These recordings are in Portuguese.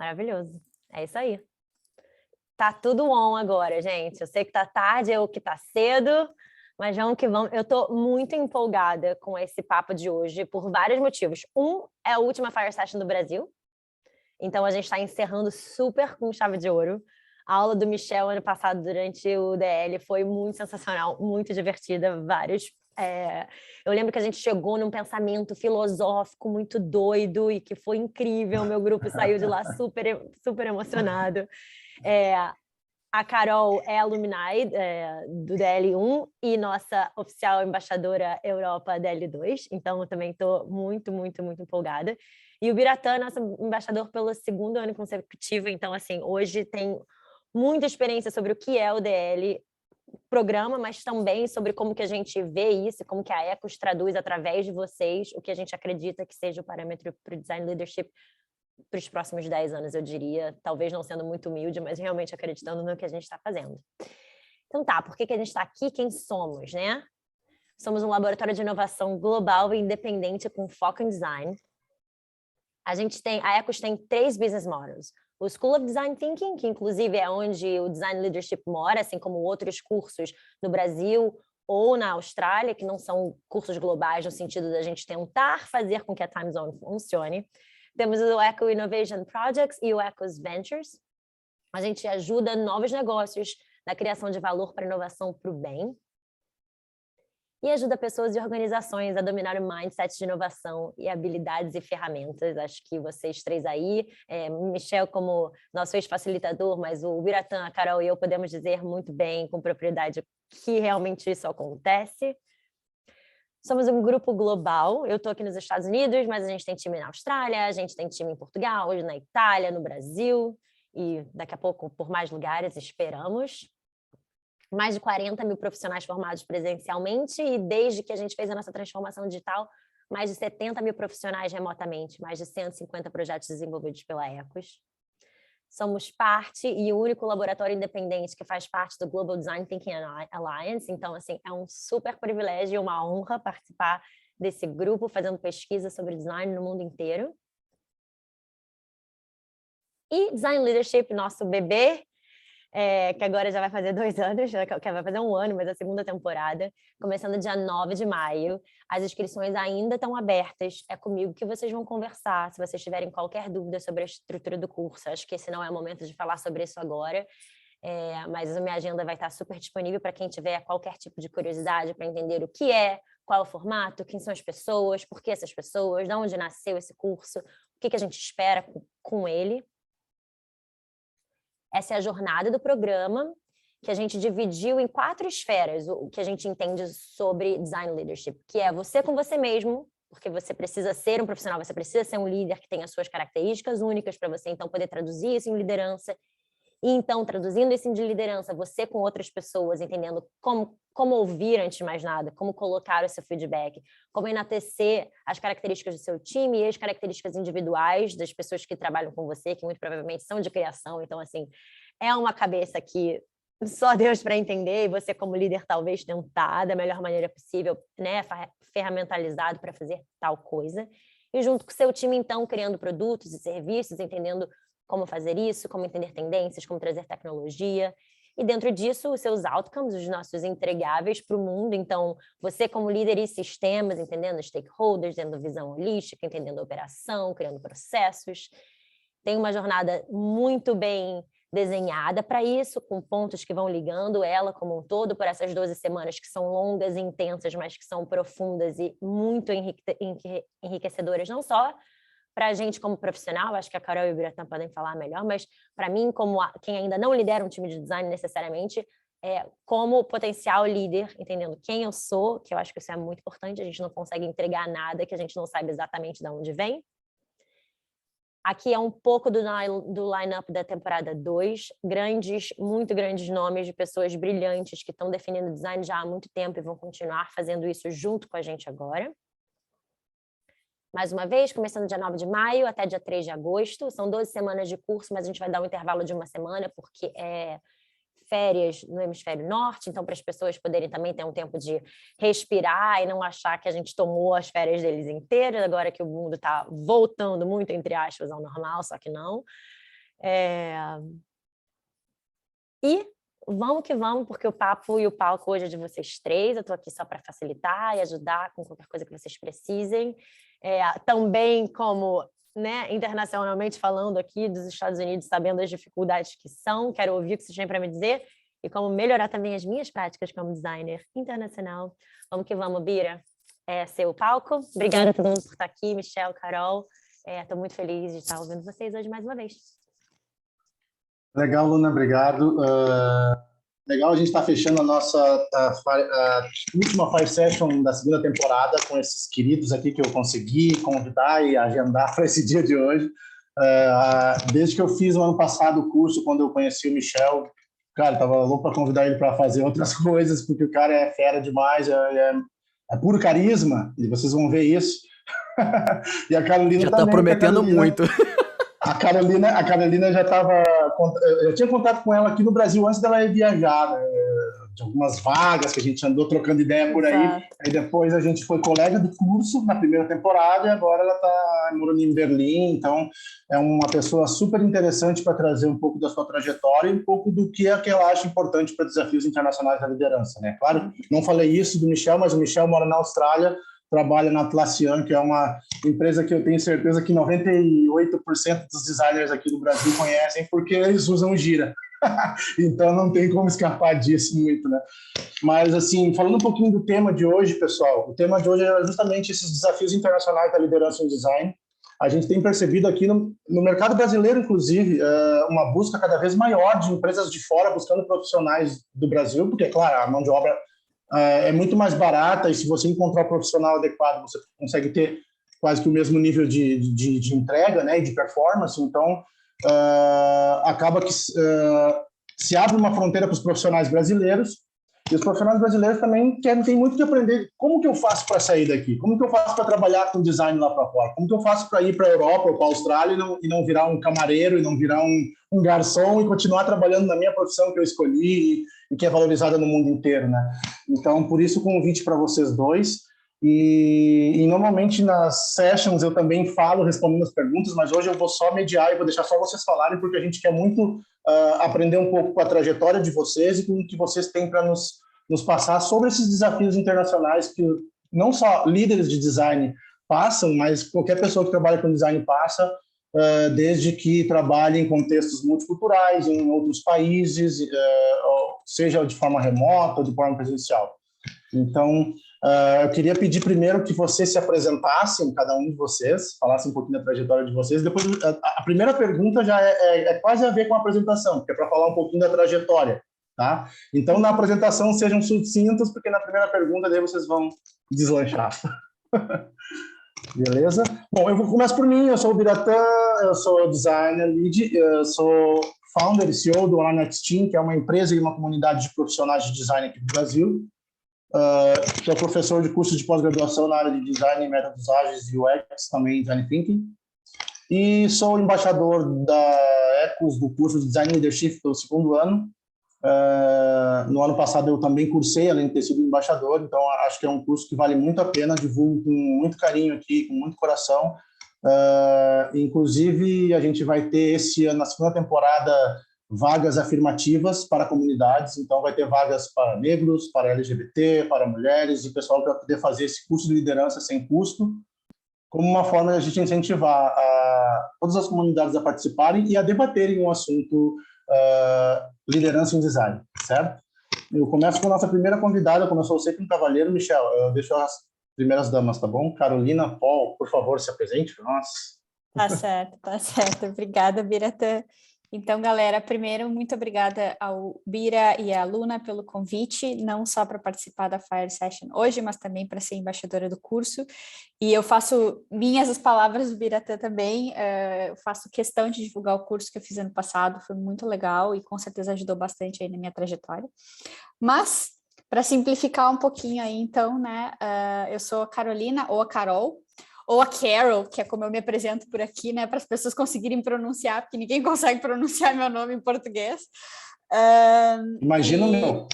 Maravilhoso. É isso aí. Tá tudo on agora, gente. Eu sei que tá tarde, eu que tá cedo, mas vamos que vamos. Eu tô muito empolgada com esse papo de hoje por vários motivos. É a última Fire Session do Brasil, então a gente está encerrando super com chave de ouro. A aula do Michel ano passado durante o DL foi muito sensacional, muito divertida, eu lembro que a gente chegou num pensamento filosófico muito doido e que foi incrível, meu grupo saiu de lá super emocionado. A Carol é alumni do DL1 e nossa oficial embaixadora Europa DL2, então eu também estou muito, muito, muito empolgada. E o Biratã, nosso embaixador pelo segundo ano consecutivo, então assim, hoje tem muita experiência sobre o que é o DL programa, mas também sobre como que a gente vê isso, como que a Ecos traduz através de vocês o que a gente acredita que seja o parâmetro para o design leadership para os próximos 10 anos, eu diria, talvez não sendo muito humilde, mas realmente acreditando no que a gente está fazendo. Então tá, por que a gente está aqui? Quem somos, né? Somos um laboratório de inovação global e independente com foco em design. A Ecos tem 3 business models. O School of Design Thinking, que inclusive é onde o Design Leadership mora, assim como outros cursos no Brasil ou na Austrália, que não são cursos globais no sentido da gente tentar fazer com que a Time Zone funcione. Temos o Eco Innovation Projects e o Ecos Ventures. A gente ajuda novos negócios na criação de valor para inovação para o bem. E ajuda pessoas e organizações a dominar o mindset de inovação e habilidades e ferramentas. Acho que vocês 3 aí, Michel como nosso ex-facilitador, mas o Biratã, a Carol e eu podemos dizer muito bem, com propriedade, que realmente isso acontece. Somos um grupo global, eu estou aqui nos Estados Unidos, mas a gente tem time na Austrália, a gente tem time em Portugal, hoje na Itália, no Brasil, e daqui a pouco por mais lugares, esperamos. Mais de 40 mil profissionais formados presencialmente e desde que a gente fez a nossa transformação digital, mais de 70 mil profissionais remotamente, mais de 150 projetos desenvolvidos pela Ecos. Somos parte e o único laboratório independente que faz parte do Global Design Thinking Alliance, então assim, é um super privilégio e uma honra participar desse grupo fazendo pesquisa sobre design no mundo inteiro. E Design Leadership, nosso bebê, que agora já vai fazer 2 anos, que vai fazer 1 ano, mas a segunda temporada, começando dia 9 de maio. As inscrições ainda estão abertas, é comigo que vocês vão conversar, se vocês tiverem qualquer dúvida sobre a estrutura do curso. Acho que esse não é o momento de falar sobre isso agora, mas a minha agenda vai estar super disponível para quem tiver qualquer tipo de curiosidade para entender o que é, qual é o formato, quem são as pessoas, por que essas pessoas, de onde nasceu esse curso, o que a gente espera com ele. Essa é a jornada do programa, que a gente dividiu em 4 esferas, o que a gente entende sobre design leadership, que é você com você mesmo, porque você precisa ser um profissional, você precisa ser um líder que tenha as suas características únicas para você, então, poder traduzir isso em liderança. E, então, traduzindo isso em liderança, você com outras pessoas, entendendo como ouvir antes de mais nada, como colocar o seu feedback, como enaltecer as características do seu time e as características individuais das pessoas que trabalham com você, que muito provavelmente são de criação. Então, assim, é uma cabeça que só Deus para entender, e você como líder talvez tentar da melhor maneira possível, né, ferramentalizado para fazer tal coisa. E junto com o seu time, então, criando produtos e serviços, entendendo como fazer isso, como entender tendências, como trazer tecnologia. E dentro disso, os seus outcomes, os nossos entregáveis para o mundo. Então, você como líder e sistemas, entendendo stakeholders, tendo visão holística, entendendo a operação, criando processos. Tem uma jornada muito bem desenhada para isso, com pontos que vão ligando ela como um todo por essas 12 semanas que são longas e intensas, mas que são profundas e muito enriquecedoras, não só para a gente como profissional, acho que a Carol e o Biratã podem falar melhor, mas para mim, como quem ainda não lidera um time de design necessariamente, como potencial líder, entendendo quem eu sou, que eu acho que isso é muito importante, a gente não consegue entregar nada que a gente não saiba exatamente de onde vem. Aqui é um pouco do line-up da temporada 2, muito grandes nomes de pessoas brilhantes que estão definindo design já há muito tempo e vão continuar fazendo isso junto com a gente agora. Mais uma vez, começando dia 9 de maio até dia 3 de agosto. São 12 semanas de curso, mas a gente vai dar um intervalo de 1 semana, porque é férias no hemisfério norte, então para as pessoas poderem também ter um tempo de respirar e não achar que a gente tomou as férias deles inteiras, agora que o mundo está voltando muito, entre aspas, ao normal, só que não. É... E vamos que vamos, porque o papo e o palco hoje é de vocês três. Eu estou aqui só para facilitar e ajudar com qualquer coisa que vocês precisem. Também como, né, internacionalmente falando aqui dos Estados Unidos, sabendo as dificuldades que são, quero ouvir o que vocês têm para me dizer e como melhorar também as minhas práticas como designer internacional. Vamos que vamos, Bira. Seu palco. Obrigada a todo mundo por estar aqui, Michel, Carol. Estou muito feliz de estar ouvindo vocês hoje mais uma vez. Legal, Luna, obrigado. Legal a gente estar fechando a nossa a última Fire Session da segunda temporada com esses queridos aqui que eu consegui convidar e agendar para esse dia de hoje. Desde que eu fiz no ano passado o curso, quando eu conheci o Michel, cara, estava louco para convidar ele para fazer outras coisas, porque o cara é fera demais, é puro carisma, e vocês vão ver isso. E a Carolina já também. Já está prometendo muito. A Carolina já estava... Eu tinha contato com ela aqui no Brasil antes dela ir viajar, né? De algumas vagas que a gente andou trocando ideia por aí. Exato. Aí depois a gente foi colega de curso na primeira temporada e agora ela está morando em Berlim. Então, é uma pessoa super interessante para trazer um pouco da sua trajetória e um pouco do que ela acha importante para desafios internacionais da liderança, né? Claro, não falei isso do Michel, mas o Michel mora na Austrália, trabalha na Atlassian, que é uma empresa que eu tenho certeza que 98% dos designers aqui do Brasil conhecem, porque eles usam o Gira. Então não tem como escapar disso muito, né? Mas, assim, falando um pouquinho do tema de hoje, pessoal, o tema de hoje é justamente esses desafios internacionais da liderança em design. A gente tem percebido aqui no mercado brasileiro, inclusive, uma busca cada vez maior de empresas de fora buscando profissionais do Brasil, porque, claro, a mão de obra é muito mais barata e se você encontrar o profissional adequado, você consegue ter quase que o mesmo nível de entrega, né, e de performance. Então, acaba que se abre uma fronteira para os profissionais brasileiros e os profissionais brasileiros também têm muito que aprender. Como que eu faço para sair daqui? Como que eu faço para trabalhar com design lá para fora? Como que eu faço para ir para a Europa ou para a Austrália e não virar um camareiro e não virar um garçom e continuar trabalhando na minha profissão que eu escolhi e que é valorizada no mundo inteiro, né? Então, por isso o convite para vocês dois. E normalmente nas sessions eu também falo respondendo as perguntas, mas hoje eu vou só mediar e vou deixar só vocês falarem, porque a gente quer muito aprender um pouco com a trajetória de vocês e com o que vocês têm para nos passar sobre esses desafios internacionais que não só líderes de design passam, mas qualquer pessoa que trabalha com design passa, desde que trabalhe em contextos multiculturais, em outros países, seja de forma remota ou de forma presencial. Então, eu queria pedir primeiro que vocês se apresentassem, cada um de vocês, falassem um pouquinho da trajetória de vocês. Depois, a primeira pergunta já é quase a ver com a apresentação, porque é para falar um pouquinho da trajetória, tá? Então, na apresentação, sejam sucintos, porque na primeira pergunta daí vocês vão deslanchar. Beleza? Bom, eu começo por mim. Eu sou o Biratã, eu sou designer lead, eu sou founder e CEO do Next Team, que é uma empresa e uma comunidade de profissionais de design aqui do Brasil. Sou professor de curso de pós-graduação na área de design, métodos ágeis e UX, também design thinking. E sou embaixador da Ecos, do curso de Design Leadership pelo segundo ano. No ano passado eu também cursei, além de ter sido embaixador, então acho que é um curso que vale muito a pena, divulgo com muito carinho aqui, com muito coração. Inclusive, a gente vai ter esse ano, na segunda temporada, vagas afirmativas para comunidades, então vai ter vagas para negros, para LGBT, para mulheres, e o pessoal vai poder fazer esse curso de liderança sem custo, como uma forma de a gente incentivar todas as comunidades a participarem e a debaterem um assunto liderança em design, certo? Eu começo com a nossa primeira convidada, como eu sou sempre um cavalheiro, Michel, eu deixo as primeiras damas, tá bom? Carolina, Paul, por favor, se apresente para nós. Tá certo. Obrigada, Biratã. Então, galera, primeiro, muito obrigada ao Bira e à Luna pelo convite, não só para participar da Fire Session hoje, mas também para ser embaixadora do curso. E eu faço minhas as palavras do Biratã também, eu faço questão de divulgar o curso que eu fiz ano passado, foi muito legal e com certeza ajudou bastante aí na minha trajetória. Mas, para simplificar um pouquinho aí, então, né, eu sou a Carolina, ou a Carol, ou a Carol, que é como eu me apresento por aqui, né, para as pessoas conseguirem pronunciar, porque ninguém consegue pronunciar meu nome em português. Imagina o meu.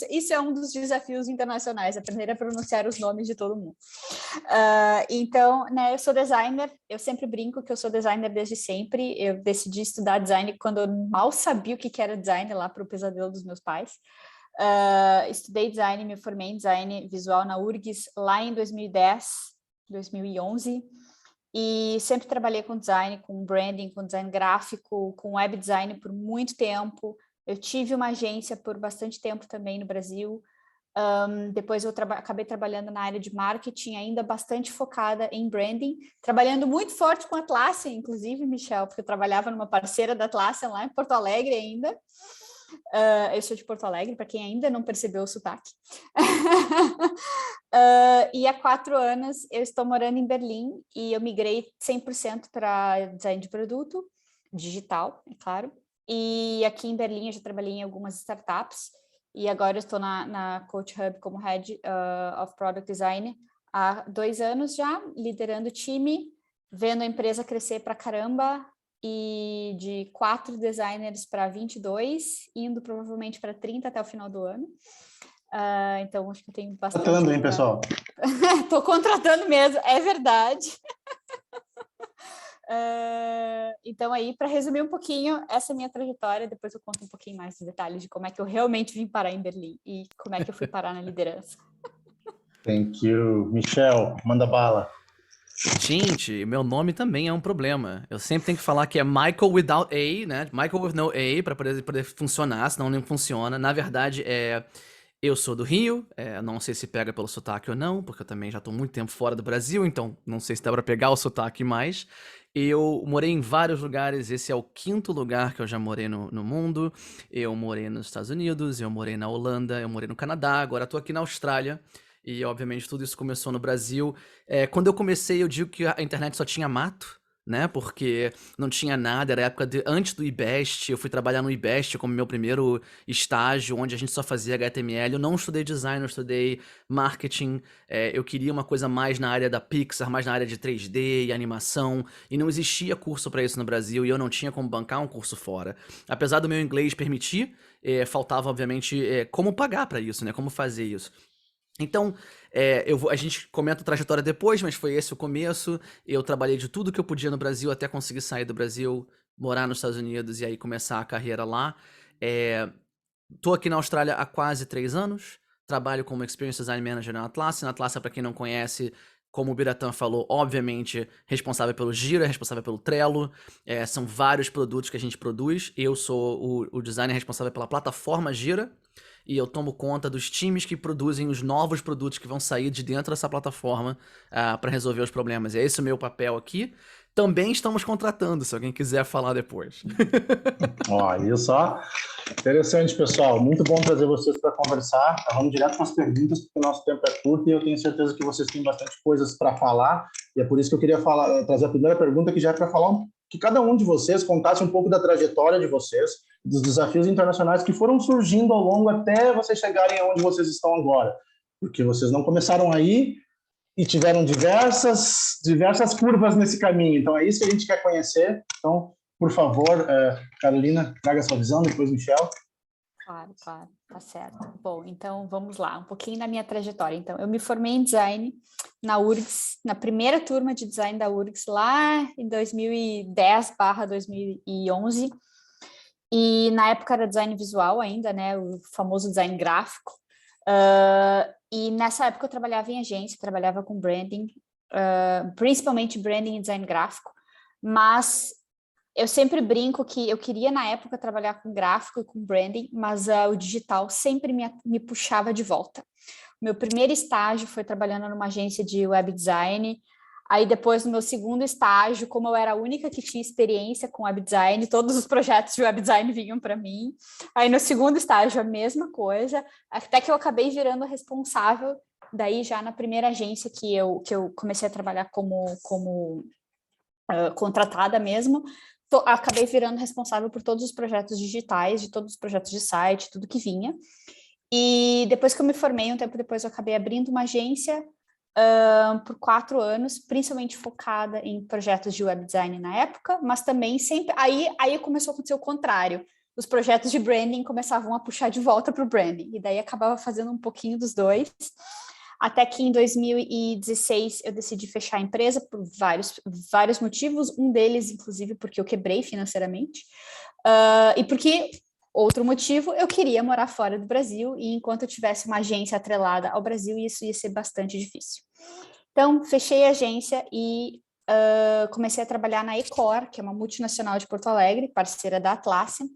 Isso é um dos desafios internacionais, aprender a pronunciar os nomes de todo mundo. Então, né, eu sou designer, eu sempre brinco que eu sou designer desde sempre. Eu decidi estudar design quando eu mal sabia o que era design, lá para o pesadelo dos meus pais. Estudei design, me formei em design visual na URGS lá em 2010, 2011. E sempre trabalhei com design, com branding, com design gráfico, com web design por muito tempo. Eu tive uma agência por bastante tempo também no Brasil. Depois eu acabei trabalhando na área de marketing, ainda bastante focada em branding, trabalhando muito forte com a Atlassian, inclusive, Michel, porque eu trabalhava numa parceira da Atlassian lá em Porto Alegre ainda. Eu sou de Porto Alegre, para quem ainda não percebeu o sotaque. E há 4 anos eu estou morando em Berlim e eu migrei 100% para design de produto, digital, é claro. E aqui em Berlim eu já trabalhei em algumas startups e agora eu estou na Coach Hub como Head of Product Design há 2 anos já, liderando o time, vendo a empresa crescer para caramba, e de 4 designers para 22, indo provavelmente para 30 até o final do ano. Então, acho que eu tenho bastante... Contratando, hein, pessoal? Estou contratando mesmo, é verdade. Então, aí, para resumir um pouquinho, essa é a minha trajetória. Depois eu conto um pouquinho mais de detalhes de como é que eu realmente vim parar em Berlim e como é que eu fui parar na liderança. Thank you. Michel, manda bala. Gente, meu nome também é um problema. Eu sempre tenho que falar que é Michael without A, né? Michael with no A, para poder funcionar, senão não funciona. Na verdade, eu sou do Rio, não sei se pega pelo sotaque ou não, porque eu também já tô muito tempo fora do Brasil, então não sei se dá pra pegar o sotaque mais. Eu morei em vários lugares, esse é o 5º lugar que eu já morei no mundo. Eu morei nos Estados Unidos, eu morei na Holanda, eu morei no Canadá, agora tô aqui na Austrália. E, obviamente, tudo isso começou no Brasil. Quando eu comecei, eu digo que a internet só tinha mato, né? Porque não tinha nada, era a época antes do IBEST. Eu fui trabalhar no IBEST como meu primeiro estágio, onde a gente só fazia HTML. Eu não estudei design, eu estudei marketing. Eu queria uma coisa mais na área da Pixar, mais na área de 3D e animação. E não existia curso para isso no Brasil e eu não tinha como bancar um curso fora. Apesar do meu inglês permitir, faltava, obviamente, como pagar para isso, né? Como fazer isso. Então, a gente comenta a trajetória depois, mas foi esse o começo. Eu trabalhei de tudo que eu podia no Brasil até conseguir sair do Brasil, morar nos Estados Unidos e aí começar a carreira lá. Tô aqui na Austrália há quase 3 anos. Trabalho como Experience Design Manager na Atlassian. Na Atlassian, para quem não conhece, como o Biratan falou, obviamente, responsável pelo Jira, responsável pelo Trello. São vários produtos que a gente produz. Eu sou o designer responsável pela plataforma Jira. E eu tomo conta dos times que produzem os novos produtos que vão sair de dentro dessa plataforma para resolver os problemas. É esse o meu papel aqui. Também estamos contratando, se alguém quiser falar depois. Olha só. Interessante, pessoal. Muito bom trazer vocês para conversar. Vamos direto com as perguntas, porque o nosso tempo é curto e eu tenho certeza que vocês têm bastante coisas para falar. E é por isso que eu queria trazer a primeira pergunta, que já é para falar que cada um de vocês contasse um pouco da trajetória de vocês, dos desafios internacionais que foram surgindo ao longo até vocês chegarem aonde vocês estão agora. Porque vocês não começaram aí e tiveram diversas curvas nesse caminho. Então, é isso que a gente quer conhecer. Então, por favor, Carolina, traga sua visão, depois Michel. Claro, tá certo. Bom, então vamos lá, um pouquinho da minha trajetória. Então, eu me formei em design na URGS, na primeira turma de design da URGS, lá em 2010/2011. E na época era design visual ainda, né? O famoso design gráfico. E nessa época eu trabalhava em agência, trabalhava com branding, principalmente branding e design gráfico, mas eu sempre brinco que eu queria na época trabalhar com gráfico e com branding, mas o digital sempre me puxava de volta. Meu primeiro estágio foi trabalhando numa agência de web design. Aí depois, no meu segundo estágio, como eu era a única que tinha experiência com web design, todos os projetos de web design vinham para mim. Aí no segundo estágio, a mesma coisa, até que eu acabei virando responsável, daí já na primeira agência que eu comecei a trabalhar como contratada mesmo, acabei virando responsável por todos os projetos digitais, de todos os projetos de site, tudo que vinha. E depois que eu me formei, um tempo depois eu acabei abrindo uma agência por 4 anos, principalmente focada em projetos de web design na época, mas também sempre... Aí começou a acontecer o contrário. os projetos de branding começavam a puxar de volta para o branding, e daí acabava fazendo um pouquinho dos dois, até que em 2016 eu decidi fechar a empresa por vários motivos, um deles, inclusive, porque eu quebrei financeiramente, e porque, outro motivo, eu queria morar fora do Brasil, e enquanto eu tivesse uma agência atrelada ao Brasil, isso ia ser bastante difícil. Então, fechei a agência e comecei a trabalhar na Ecor, que é uma multinacional de Porto Alegre, parceira da Atlassian,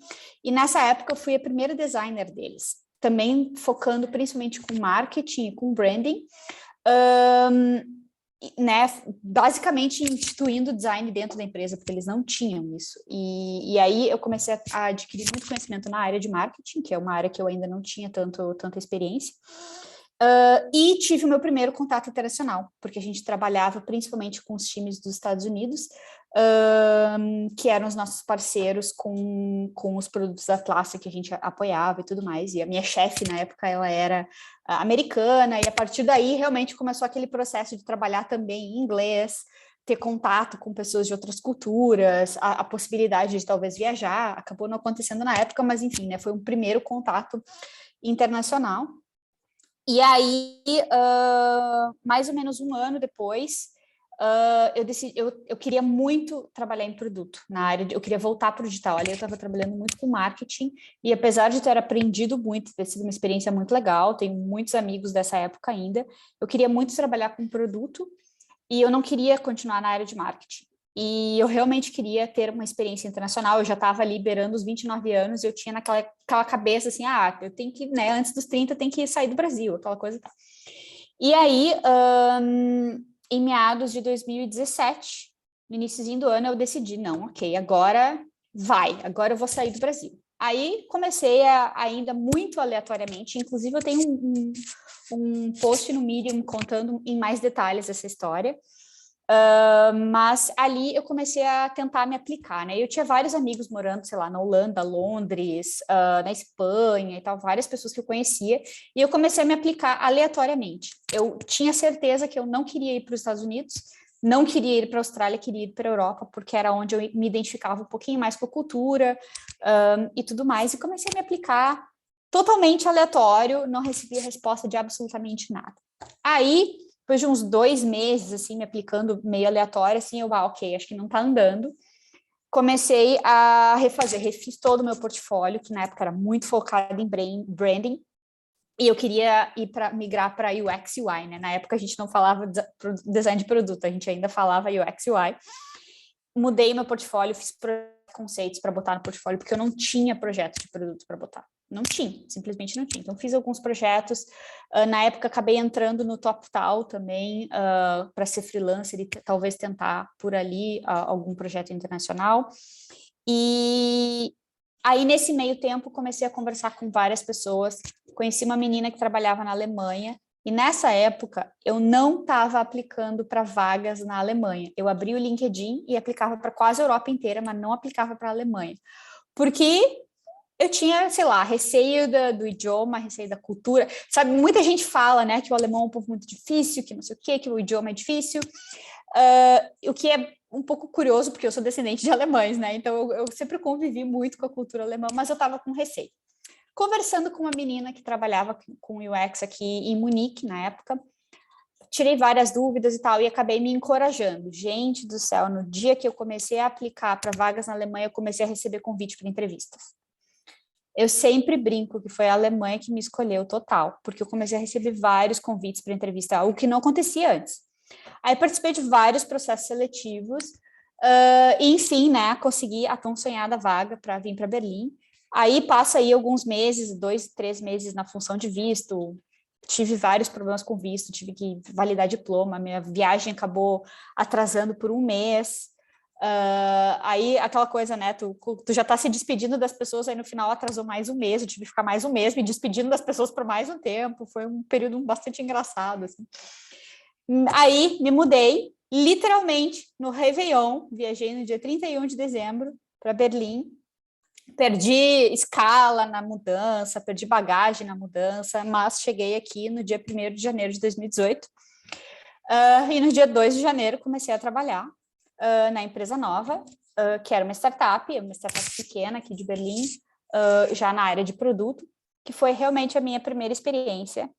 e nessa época eu fui a primeira designer deles, também focando principalmente com marketing e com branding, né, basicamente instituindo design dentro da empresa, porque eles não tinham isso. E aí eu comecei a adquirir muito conhecimento na área de marketing, que é uma área que eu ainda não tinha tanta experiência. E tive o meu primeiro contato internacional, porque a gente trabalhava principalmente com os times dos Estados Unidos, que eram os nossos parceiros com os produtos da Atlassian que a gente apoiava e tudo mais, e a minha chefe na época, ela era americana, e a partir daí realmente começou aquele processo de trabalhar também em inglês, ter contato com pessoas de outras culturas, a possibilidade de talvez viajar, acabou não acontecendo na época, mas enfim, né, foi um primeiro contato internacional. E aí, mais ou menos um ano depois, eu decidi, eu queria muito trabalhar em produto, na área eu queria voltar para o digital. Ali eu estava trabalhando muito com marketing, e apesar de ter aprendido muito, ter sido uma experiência muito legal, tenho muitos amigos dessa época ainda, eu queria muito trabalhar com produto, e eu não queria continuar na área de marketing. E eu realmente queria ter uma experiência internacional, eu já estava ali beirando os 29 anos, e eu tinha aquela cabeça assim, eu tenho que, né, antes dos 30, tem que sair do Brasil, aquela coisa. E aí, em meados de 2017, no iníciozinho do ano, eu decidi, não, ok, agora agora eu vou sair do Brasil. Aí comecei ainda muito aleatoriamente, inclusive eu tenho um post no Medium contando em mais detalhes essa história, mas ali eu comecei a tentar me aplicar, né? Eu tinha vários amigos morando, sei lá, na Holanda, Londres, na Espanha e tal, várias pessoas que eu conhecia, e eu comecei a me aplicar aleatoriamente. Eu tinha certeza que eu não queria ir para os Estados Unidos, não queria ir para a Austrália, queria ir para a Europa, porque era onde eu me identificava um pouquinho mais com a cultura e tudo mais, e comecei a me aplicar totalmente aleatório, não recebi resposta de absolutamente nada. Aí, depois de uns 2 meses, assim, me aplicando meio aleatório, assim, ok, acho que não tá andando. Comecei a refiz todo o meu portfólio, que na época era muito focado em branding, e eu queria migrar para UX UI, né? Na época a gente não falava design de produto, a gente ainda falava UX UI. Mudei meu portfólio, fiz conceitos para botar no portfólio, porque eu não tinha projeto de produto para botar. Não tinha, simplesmente não tinha. Então, fiz alguns projetos. Na época, acabei entrando no TopTal também, para ser freelancer e talvez tentar por ali algum projeto internacional. E aí, nesse meio tempo, comecei a conversar com várias pessoas. Conheci uma menina que trabalhava na Alemanha, e nessa época, eu não estava aplicando para vagas na Alemanha. Eu abri o LinkedIn e aplicava para quase a Europa inteira, mas não aplicava para a Alemanha. Porque eu tinha, sei lá, receio do idioma, receio da cultura. Sabe, muita gente fala, né, que o alemão é um povo muito difícil, que não sei o quê, que o idioma é difícil. O que é um pouco curioso, porque eu sou descendente de alemães, né? Então, eu sempre convivi muito com a cultura alemã, mas eu estava com receio. Conversando com uma menina que trabalhava com UX aqui em Munique, na época, tirei várias dúvidas e tal, e acabei me encorajando. Gente do céu, no dia que eu comecei a aplicar para vagas na Alemanha, eu comecei a receber convite para entrevistas. Eu sempre brinco que foi a Alemanha que me escolheu total, porque eu comecei a receber vários convites para entrevista, algo que não acontecia antes. Aí participei de vários processos seletivos, e enfim, né, consegui a tão sonhada vaga para vir para Berlim. Aí passa aí alguns meses, 2, 3 meses na função de visto, tive vários problemas com visto, tive que validar diploma, minha viagem acabou atrasando por 1 mês, aí aquela coisa, né, tu já tá se despedindo das pessoas, aí no final atrasou mais 1 mês, eu tive que ficar mais 1 mês me despedindo das pessoas por mais um tempo, foi um período bastante engraçado, assim. Aí me mudei, literalmente, no Réveillon, viajei no dia 31 de dezembro para Berlim, perdi escala na mudança, perdi bagagem na mudança, mas cheguei aqui no dia 1º de janeiro de 2018, e no dia 2 de janeiro comecei a trabalhar na empresa nova, que era uma startup pequena aqui de Berlim, já na área de produto, que foi realmente a minha primeira experiência.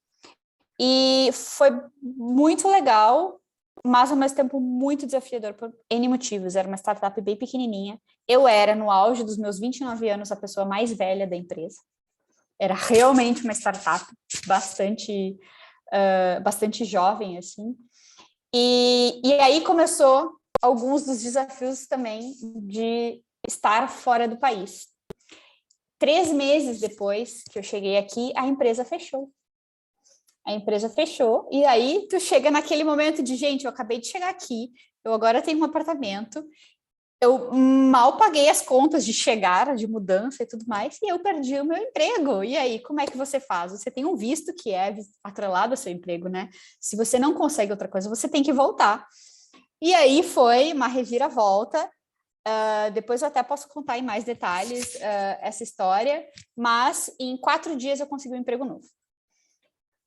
E foi muito legal, mas ao mesmo tempo muito desafiador por N motivos. Era uma startup bem pequenininha. Eu era, no auge dos meus 29 anos, a pessoa mais velha da empresa. Era realmente uma startup bastante jovem, assim. E aí começou alguns dos desafios também de estar fora do país. 3 meses depois que eu cheguei aqui, a empresa fechou. E aí tu chega naquele momento de, gente, eu acabei de chegar aqui, eu agora tenho um apartamento, eu mal paguei as contas de chegar, de mudança e tudo mais, e eu perdi o meu emprego. E aí, como é que você faz? Você tem um visto que é atrelado ao seu emprego, né? Se você não consegue outra coisa, você tem que voltar. E aí foi uma reviravolta. Depois eu até posso contar em mais detalhes essa história, mas em 4 dias eu consegui um emprego novo.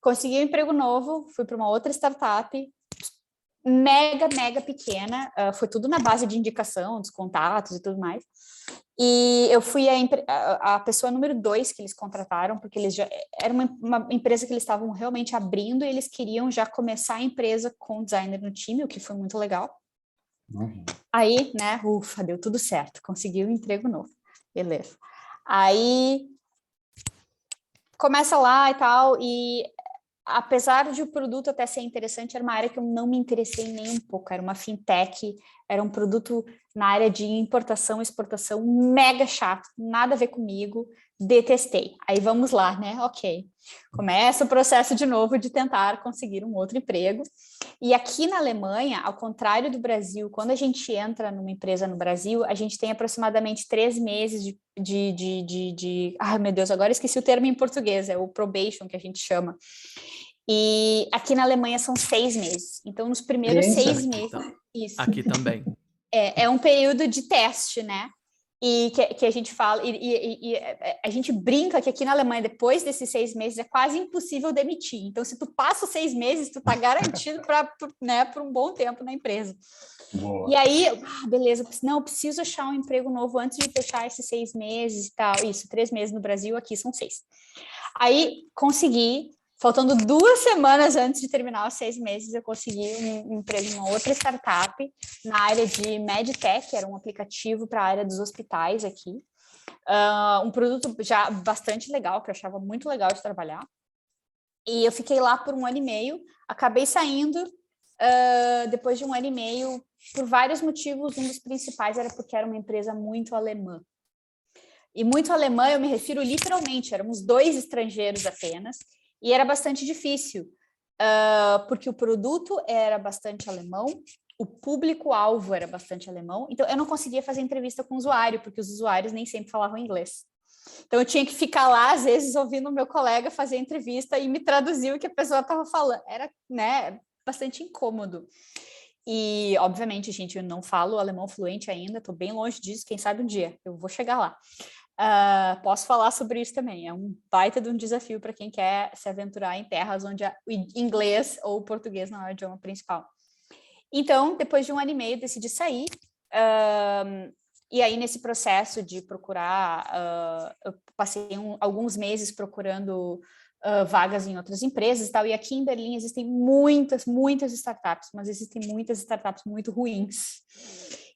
Consegui um emprego novo, fui para uma outra startup, mega pequena, foi tudo na base de indicação, dos contatos e tudo mais. E eu fui a pessoa número 2 que eles contrataram, porque eles já era uma empresa que eles estavam realmente abrindo e eles queriam já começar a empresa com designer no time, o que foi muito legal. Aí, né, ufa, deu tudo certo, consegui um emprego novo, beleza. Aí começa lá e tal, e apesar de o produto até ser interessante, era uma área que eu não me interessei nem um pouco, era uma fintech, era um produto na área de importação e exportação mega chato, nada a ver comigo, detestei. Aí vamos lá, né? Ok. Começa o processo de novo de tentar conseguir um outro emprego. E aqui na Alemanha, ao contrário do Brasil, quando a gente entra numa empresa no Brasil, a gente tem aproximadamente 3 meses ai, meu Deus, agora esqueci o termo em português, é o probation que a gente chama. E aqui na Alemanha são 6 meses. Então, nos primeiros 6 meses... Então, isso. aqui também. É um período de teste, né? E que a gente fala... E a gente brinca que aqui na Alemanha, depois desses 6 meses, é quase impossível demitir. Então, se tu passa os 6 meses, tu tá garantido para um bom tempo na empresa. Boa. E aí, beleza, eu preciso achar um emprego novo antes de fechar esses 6 meses e tal. Isso, 3 meses no Brasil, aqui são 6. Aí, consegui... Faltando 2 semanas antes de terminar os 6 meses, eu consegui um emprego em uma outra startup na área de MedTech, era um aplicativo para a área dos hospitais aqui. Um produto já bastante legal, que eu achava muito legal de trabalhar. E eu fiquei lá por 1 ano e meio, acabei saindo depois de 1 ano e meio, por vários motivos. Um dos principais era porque era uma empresa muito alemã. E muito alemã, eu me refiro literalmente, éramos 2 estrangeiros apenas, e era bastante difícil, porque o produto era bastante alemão, o público-alvo era bastante alemão, então eu não conseguia fazer entrevista com o usuário, porque os usuários nem sempre falavam inglês. Então eu tinha que ficar lá, às vezes, ouvindo o meu colega fazer entrevista e me traduzir o que a pessoa estava falando. Era, né, bastante incômodo. E, obviamente, gente, eu não falo alemão fluente ainda, estou bem longe disso, quem sabe um dia eu vou chegar lá. Posso falar sobre isso também, é um baita de um desafio para quem quer se aventurar em terras onde o inglês ou o português não é o idioma principal. Então, depois de 1 ano e meio, decidi sair, e aí nesse processo de procurar, eu passei alguns meses procurando vagas em outras empresas e tal, e aqui em Berlim existem muitas startups, mas existem muitas startups muito ruins,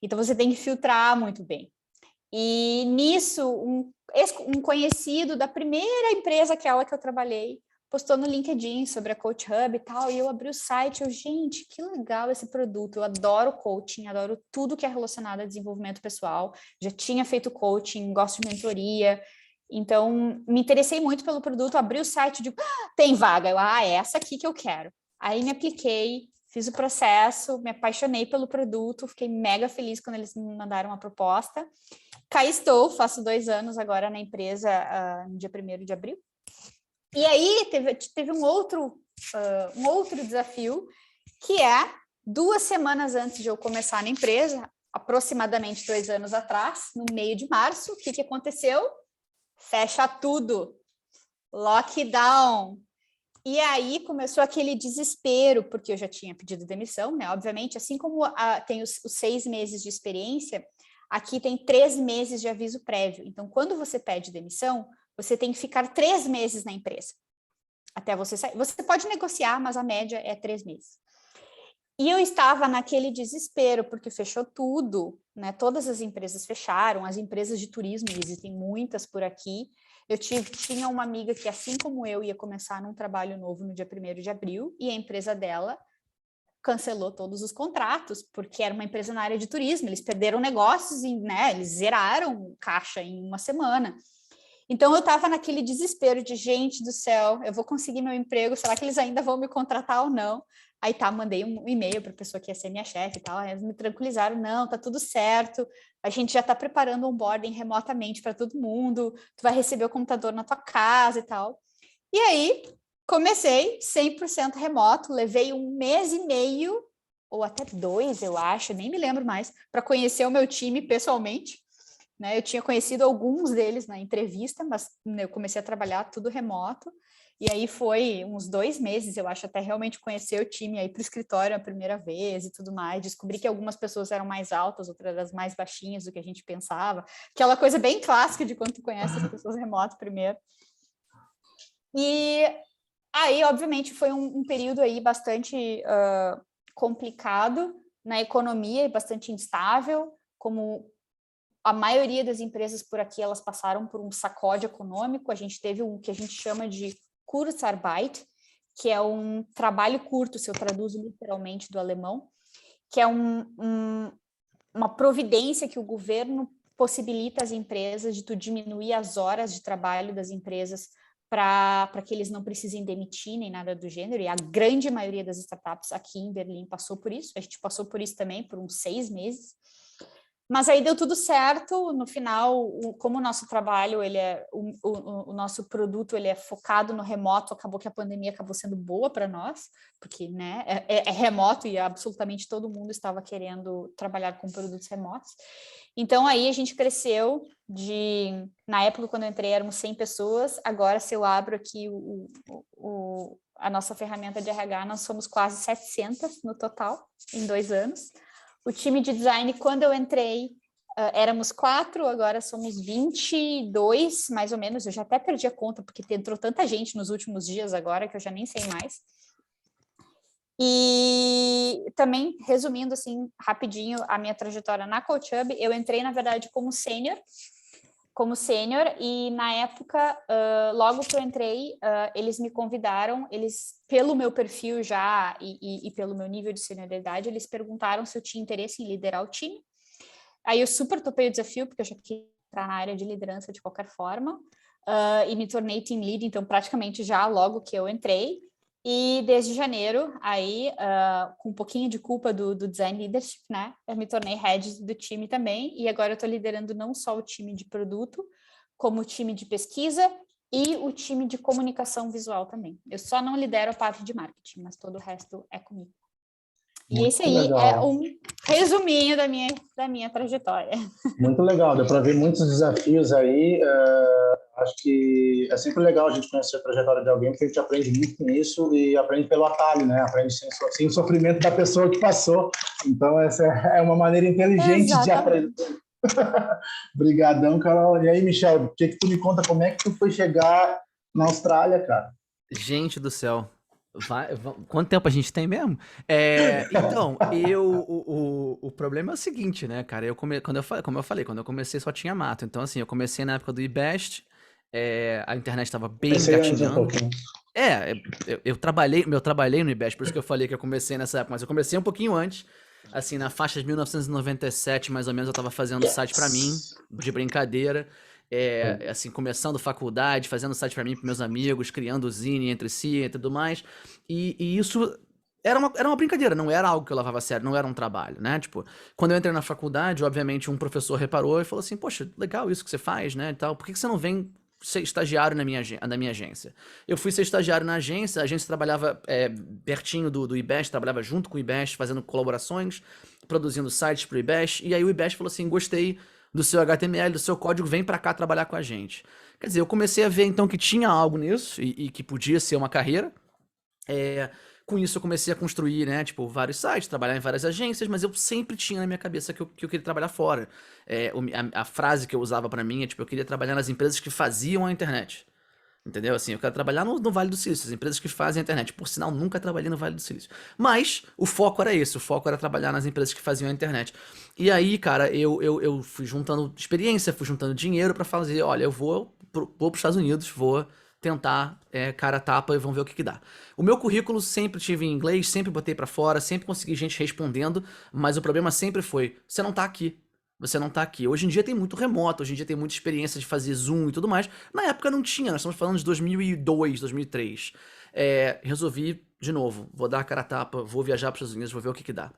então você tem que filtrar muito bem. E nisso, um conhecido da primeira empresa, aquela que eu trabalhei, postou no LinkedIn sobre a Coach Hub e tal, e eu abri o site, gente, que legal esse produto, eu adoro coaching, adoro tudo que é relacionado a desenvolvimento pessoal, já tinha feito coaching, gosto de mentoria, então me interessei muito pelo produto, abri o site, digo, tem vaga, é essa aqui que eu quero. Aí me apliquei, fiz o processo, me apaixonei pelo produto, fiquei mega feliz quando eles me mandaram uma proposta. Cá estou, faço 2 anos agora na empresa, no dia 1º de abril. E aí teve um outro desafio, que é 2 semanas antes de eu começar na empresa, aproximadamente 2 anos atrás, no meio de março, o que aconteceu? Fecha tudo, lockdown. E aí começou aquele desespero, porque eu já tinha pedido demissão, né? Obviamente, assim como tem os 6 meses de experiência, aqui tem 3 meses de aviso prévio. Então, quando você pede demissão, você tem que ficar 3 meses na empresa, até você sair. Você pode negociar, mas a média é 3 meses. E eu estava naquele desespero, porque fechou tudo, né? Todas as empresas fecharam, as empresas de turismo, existem muitas por aqui. Tinha uma amiga que, assim como eu, ia começar num trabalho novo no dia 1º de abril, e a empresa dela cancelou todos os contratos, porque era uma empresa na área de turismo, eles perderam negócios, né? Eles zeraram caixa em uma semana. Então, eu estava naquele desespero de, gente do céu, eu vou conseguir meu emprego, será que eles ainda vão me contratar ou não? Aí mandei um e-mail para a pessoa que ia ser minha chefe e tal, eles me tranquilizaram, não, tá tudo certo, a gente já está preparando o onboarding remotamente para todo mundo, tu vai receber o computador na tua casa e tal. E aí, comecei 100% remoto, levei 1 mês e meio, ou até 2, eu acho, nem me lembro mais, para conhecer o meu time pessoalmente. Né, eu tinha conhecido alguns deles na entrevista, mas eu comecei a trabalhar tudo remoto, e aí foi uns 2 meses, eu acho, até realmente conhecer o time, aí para o escritório a primeira vez e tudo mais, descobri que algumas pessoas eram mais altas, outras eram mais baixinhas do que a gente pensava, aquela coisa bem clássica de quando tu conhece as pessoas remoto primeiro. E aí, obviamente, foi um período aí bastante complicado na economia e bastante instável, como a maioria das empresas por aqui, elas passaram por um sacode econômico, a gente teve o que a gente chama de Kurzarbeit, que é um trabalho curto, se eu traduzo literalmente do alemão, que é uma providência que o governo possibilita às empresas de tu diminuir as horas de trabalho das empresas para que eles não precisem demitir nem nada do gênero, e a grande maioria das startups aqui em Berlim passou por isso, a gente passou por isso também por uns 6 meses, mas aí deu tudo certo, no final, como o nosso trabalho, o nosso produto, ele é focado no remoto, acabou que a pandemia acabou sendo boa para nós, porque, né, é remoto e absolutamente todo mundo estava querendo trabalhar com produtos remotos. Então, aí a gente cresceu na época, quando eu entrei, éramos 100 pessoas, agora, se eu abro aqui a nossa ferramenta de RH, nós somos quase 700 no total, em 2 anos. O time de design, quando eu entrei, éramos 4, agora somos 22, mais ou menos. Eu já até perdi a conta, porque entrou tanta gente nos últimos dias agora, que eu já nem sei mais. E também, resumindo assim, rapidinho, a minha trajetória na CoachHub, eu entrei, na verdade, como sênior, e na época, logo que eu entrei, eles me convidaram, pelo meu perfil já e pelo meu nível de senioridade, eles perguntaram se eu tinha interesse em liderar o time. Aí eu super topei o desafio, porque eu já queria entrar na área de liderança de qualquer forma, e me tornei team lead, então praticamente já logo que eu entrei. E desde janeiro, aí, com um pouquinho de culpa do design leadership, né, eu me tornei head do time também, e agora eu estou liderando não só o time de produto, como o time de pesquisa e o time de comunicação visual também. Eu só não lidero a parte de marketing, mas todo o resto é comigo. E esse aí é um resuminho da minha trajetória. Muito legal, deu para ver muitos desafios aí. Acho que é sempre legal a gente conhecer a trajetória de alguém, porque a gente aprende muito com isso e aprende pelo atalho, né? Aprende sem sofrimento da pessoa que passou. Então, essa é uma maneira inteligente de aprender. Obrigadão, Carol. E aí, Michel, o que tu me conta? Como é que tu foi chegar na Austrália, cara? Gente do céu. Quanto tempo a gente tem mesmo? Então, o problema é o seguinte, né, cara? Como eu falei, quando eu comecei só tinha mato. Então, assim, eu comecei na época do IBEST, a internet estava bem engatinhando. Eu trabalhei no IBEST, por isso que eu falei que eu comecei nessa época, mas eu comecei um pouquinho antes, assim, na faixa de 1997, mais ou menos, eu estava fazendo site para mim, de brincadeira. Assim, começando faculdade, fazendo site pra mim, pros meus amigos, criando zine entre si e tudo mais. E isso era uma brincadeira, não era algo que eu levava a sério, não era um trabalho, né? Tipo, quando eu entrei na faculdade, obviamente, um professor reparou e falou assim, poxa, legal isso que você faz, né, e tal, por que você não vem ser estagiário na minha agência? Eu fui ser estagiário na agência, a agência trabalhava pertinho do IBEST, trabalhava junto com o IBEST, fazendo colaborações, produzindo sites pro IBEST, e aí o IBEST falou assim, gostei do seu HTML, do seu código, vem pra cá trabalhar com a gente. Quer dizer, eu comecei a ver então que tinha algo nisso e que podia ser uma carreira. Com isso eu comecei a construir, né, tipo, vários sites, trabalhar em várias agências, mas eu sempre tinha na minha cabeça que eu queria trabalhar fora. A frase que eu usava pra mim é, tipo, eu queria trabalhar nas empresas que faziam a internet. Entendeu? Assim, eu quero trabalhar no Vale do Silício, as empresas que fazem a internet. Por sinal, nunca trabalhei no Vale do Silício. Mas o foco era esse, o foco era trabalhar nas empresas que faziam a internet. E aí, cara, eu fui juntando experiência, fui juntando dinheiro pra fazer, olha, eu vou pros Estados Unidos, vou tentar cara a tapa e vamos ver o que que dá. O meu currículo sempre tive em inglês, sempre botei pra fora, sempre consegui gente respondendo, mas o problema sempre foi, você não tá aqui. Você não tá aqui. Hoje em dia tem muito remoto, hoje em dia tem muita experiência de fazer Zoom e tudo mais. Na época não tinha, nós estamos falando de 2002, 2003. Resolvi, de novo, vou dar a cara a tapa, vou viajar para os Estados Unidos, vou ver o que que dá.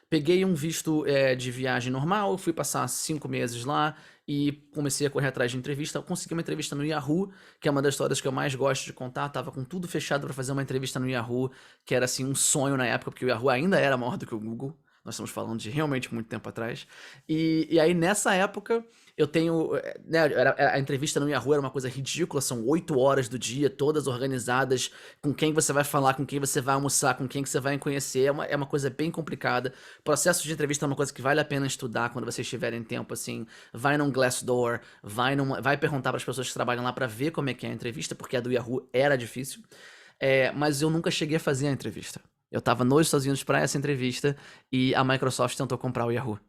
Peguei um visto de viagem normal, fui passar 5 meses lá e comecei a correr atrás de entrevista. Eu consegui uma entrevista no Yahoo, que é uma das histórias que eu mais gosto de contar. Tava com tudo fechado para fazer uma entrevista no Yahoo, que era assim um sonho na época, porque o Yahoo ainda era maior do que o Google. Nós estamos falando de realmente muito tempo atrás. E aí, nessa época, eu tenho. Né, a entrevista no Yahoo era uma coisa ridícula, são 8 horas do dia, todas organizadas, com quem você vai falar, com quem você vai almoçar, com quem que você vai conhecer. É uma coisa bem complicada. O processo de entrevista é uma coisa que vale a pena estudar quando vocês tiverem tempo, assim. Vai num Glassdoor, vai perguntar para as pessoas que trabalham lá para ver como é que é a entrevista, porque a do Yahoo era difícil. Mas eu nunca cheguei a fazer a entrevista. Eu tava nos Estados Unidos para essa entrevista e a Microsoft tentou comprar o Yahoo.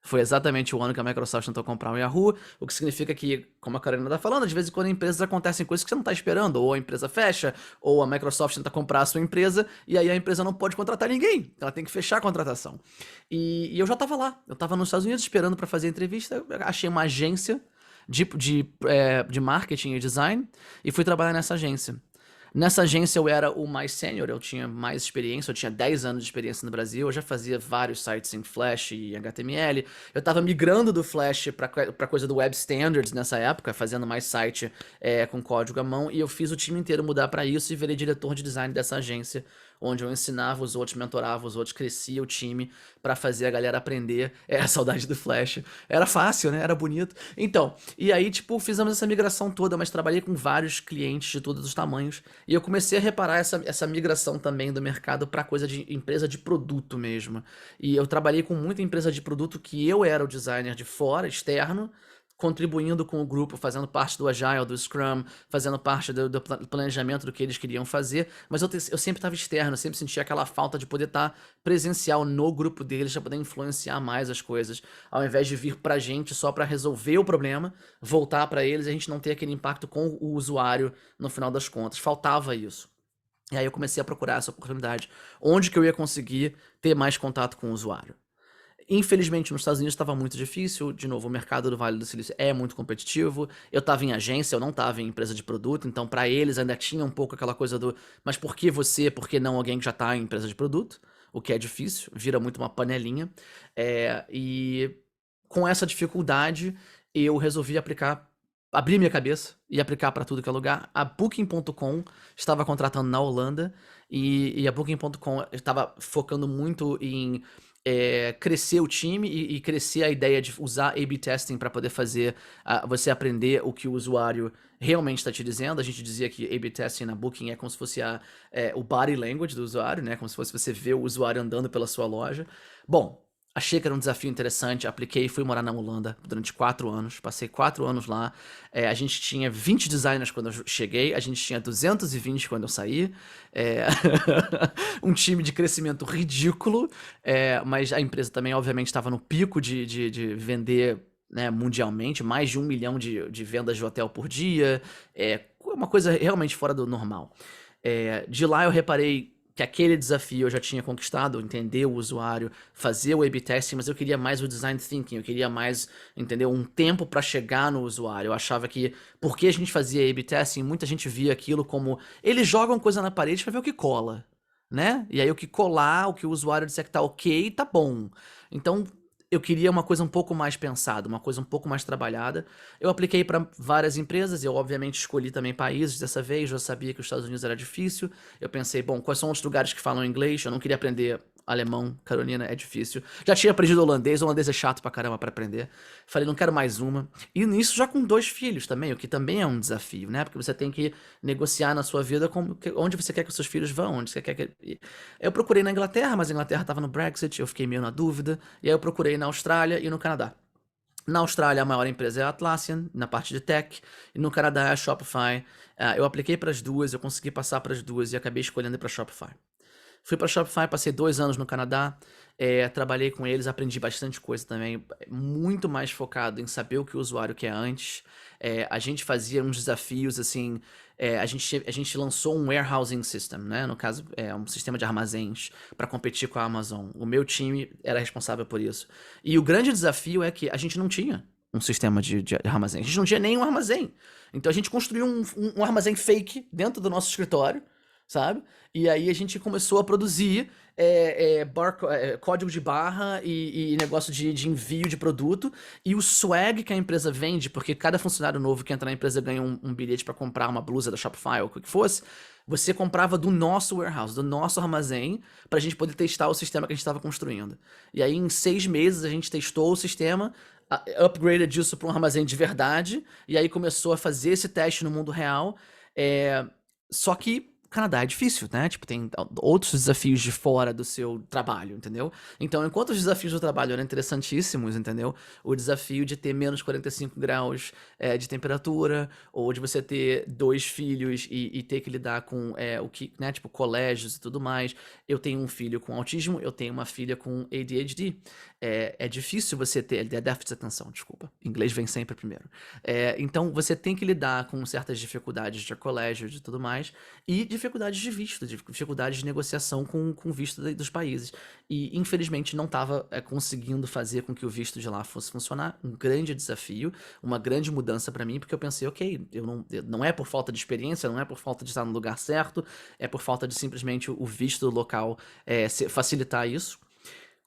Foi exatamente o ano que a Microsoft tentou comprar o Yahoo, o que significa que, como a Carolina tá falando, de vez em quando em empresas acontecem coisas que você não tá esperando, ou a empresa fecha, ou a Microsoft tenta comprar a sua empresa, e aí a empresa não pode contratar ninguém, ela tem que fechar a contratação. E eu já tava lá, eu tava nos Estados Unidos esperando para fazer a entrevista, eu achei uma agência de marketing e design, e fui trabalhar nessa agência. Nessa agência eu era o mais sênior, eu tinha mais experiência, eu tinha 10 anos de experiência no Brasil, eu já fazia vários sites em Flash e HTML, eu tava migrando do Flash pra coisa do Web Standards nessa época, fazendo mais site com código à mão, e eu fiz o time inteiro mudar pra isso e virei diretor de design dessa agência, onde eu ensinava os outros, mentorava os outros, crescia o time pra fazer a galera aprender. A saudade do Flash. Era fácil, né? Era bonito. Então, e aí, tipo, fizemos essa migração toda, mas trabalhei com vários clientes de todos os tamanhos. E eu comecei a reparar essa migração também do mercado pra coisa de empresa de produto mesmo. E eu trabalhei com muita empresa de produto que eu era o designer de fora, externo, contribuindo com o grupo, fazendo parte do Agile, do Scrum, fazendo parte do planejamento do que eles queriam fazer, mas eu sempre estava externo, eu sempre sentia aquela falta de poder estar presencial no grupo deles, para poder influenciar mais as coisas, ao invés de vir pra gente só para resolver o problema, voltar para eles e a gente não ter aquele impacto com o usuário no final das contas. Faltava isso. E aí eu comecei a procurar essa oportunidade, onde que eu ia conseguir ter mais contato com o usuário. Infelizmente, nos Estados Unidos estava muito difícil. De novo, o mercado do Vale do Silício é muito competitivo. Eu estava em agência, eu não estava em empresa de produto, então para eles ainda tinha um pouco aquela coisa do mas por que você, por que não alguém que já está em empresa de produto? O que é difícil, vira muito uma panelinha. E com essa dificuldade, eu resolvi abrir minha cabeça e aplicar para tudo que é lugar. A Booking.com estava contratando na Holanda e a Booking.com estava focando muito em crescer o time e crescer a ideia de usar A/B testing para poder fazer você aprender o que o usuário realmente está te dizendo. A gente dizia que A/B testing na Booking é como se fosse o body language do usuário, né? Como se fosse você ver o usuário andando pela sua loja. Bom, achei que era um desafio interessante, apliquei e fui morar na Holanda durante 4 anos, passei 4 anos lá. A gente tinha 20 designers quando eu cheguei, a gente tinha 220 quando eu saí. Um time de crescimento ridículo, mas a empresa também, obviamente, estava no pico de vender, né, mundialmente, mais de 1 milhão de vendas de hotel por dia, uma coisa realmente fora do normal. De lá eu reparei que aquele desafio eu já tinha conquistado, entender o usuário, fazer o A/B testing, mas eu queria mais o design thinking, eu queria mais, entendeu, um tempo para chegar no usuário. Eu achava que, porque a gente fazia A/B testing, muita gente via aquilo como, eles jogam coisa na parede para ver o que cola, né? E aí o que colar, o que o usuário disser que tá ok, tá bom. Então, eu queria uma coisa um pouco mais pensada, uma coisa um pouco mais trabalhada. Eu apliquei para várias empresas, eu obviamente escolhi também países dessa vez, já sabia que os Estados Unidos era difícil. Eu pensei, bom, quais são os lugares que falam inglês? Eu não queria aprender alemão, Carolina, é difícil. Já tinha aprendido holandês é chato pra caramba pra aprender. Falei, não quero mais uma. E nisso já com 2 filhos também, o que também é um desafio, né? Porque você tem que negociar na sua vida onde você quer que os seus filhos vão, onde você quer que... Eu procurei na Inglaterra, mas a Inglaterra tava no Brexit, eu fiquei meio na dúvida. E aí eu procurei na Austrália e no Canadá. Na Austrália, a maior empresa é a Atlassian, na parte de tech, e no Canadá é a Shopify. Eu apliquei para as duas, eu consegui passar para as duas e acabei escolhendo ir para a Shopify. Fui para a Shopify, passei 2 anos no Canadá, trabalhei com eles, aprendi bastante coisa também, muito mais focado em saber o que o usuário quer antes. A gente fazia uns desafios, assim, a gente lançou um warehousing system, né? No caso, um sistema de armazéns para competir com a Amazon. O meu time era responsável por isso. E o grande desafio é que a gente não tinha um sistema de armazém. A gente não tinha nenhum armazém. Então a gente construiu um armazém fake dentro do nosso escritório, sabe? E aí a gente começou a produzir código de barra e negócio de envio de produto. E o swag que a empresa vende, porque cada funcionário novo que entra na empresa ganha um bilhete para comprar uma blusa da Shopify ou o que fosse, você comprava do nosso warehouse, do nosso armazém, pra gente poder testar o sistema que a gente estava construindo. E aí em 6 meses a gente testou o sistema, upgraded disso para um armazém de verdade, e aí começou a fazer esse teste no mundo real. Só que Canadá é difícil, né? Tipo, tem outros desafios de fora do seu trabalho, entendeu? Então, enquanto os desafios do trabalho eram interessantíssimos, entendeu? O desafio de ter menos 45 graus de temperatura, ou de você ter 2 filhos e ter que lidar com o que, né? Tipo, colégios e tudo mais. Eu tenho um filho com autismo, eu tenho uma filha com ADHD. É difícil você ter... déficit de atenção, desculpa. Inglês vem sempre primeiro. Então, você tem que lidar com certas dificuldades de colégio e tudo mais, e dificuldades de visto, dificuldades de negociação com o visto dos países. E, infelizmente, não estava conseguindo fazer com que o visto de lá fosse funcionar. Um grande desafio, uma grande mudança para mim, porque eu pensei, ok, não é por falta de experiência, não é por falta de estar no lugar certo, é por falta de simplesmente o visto local facilitar isso.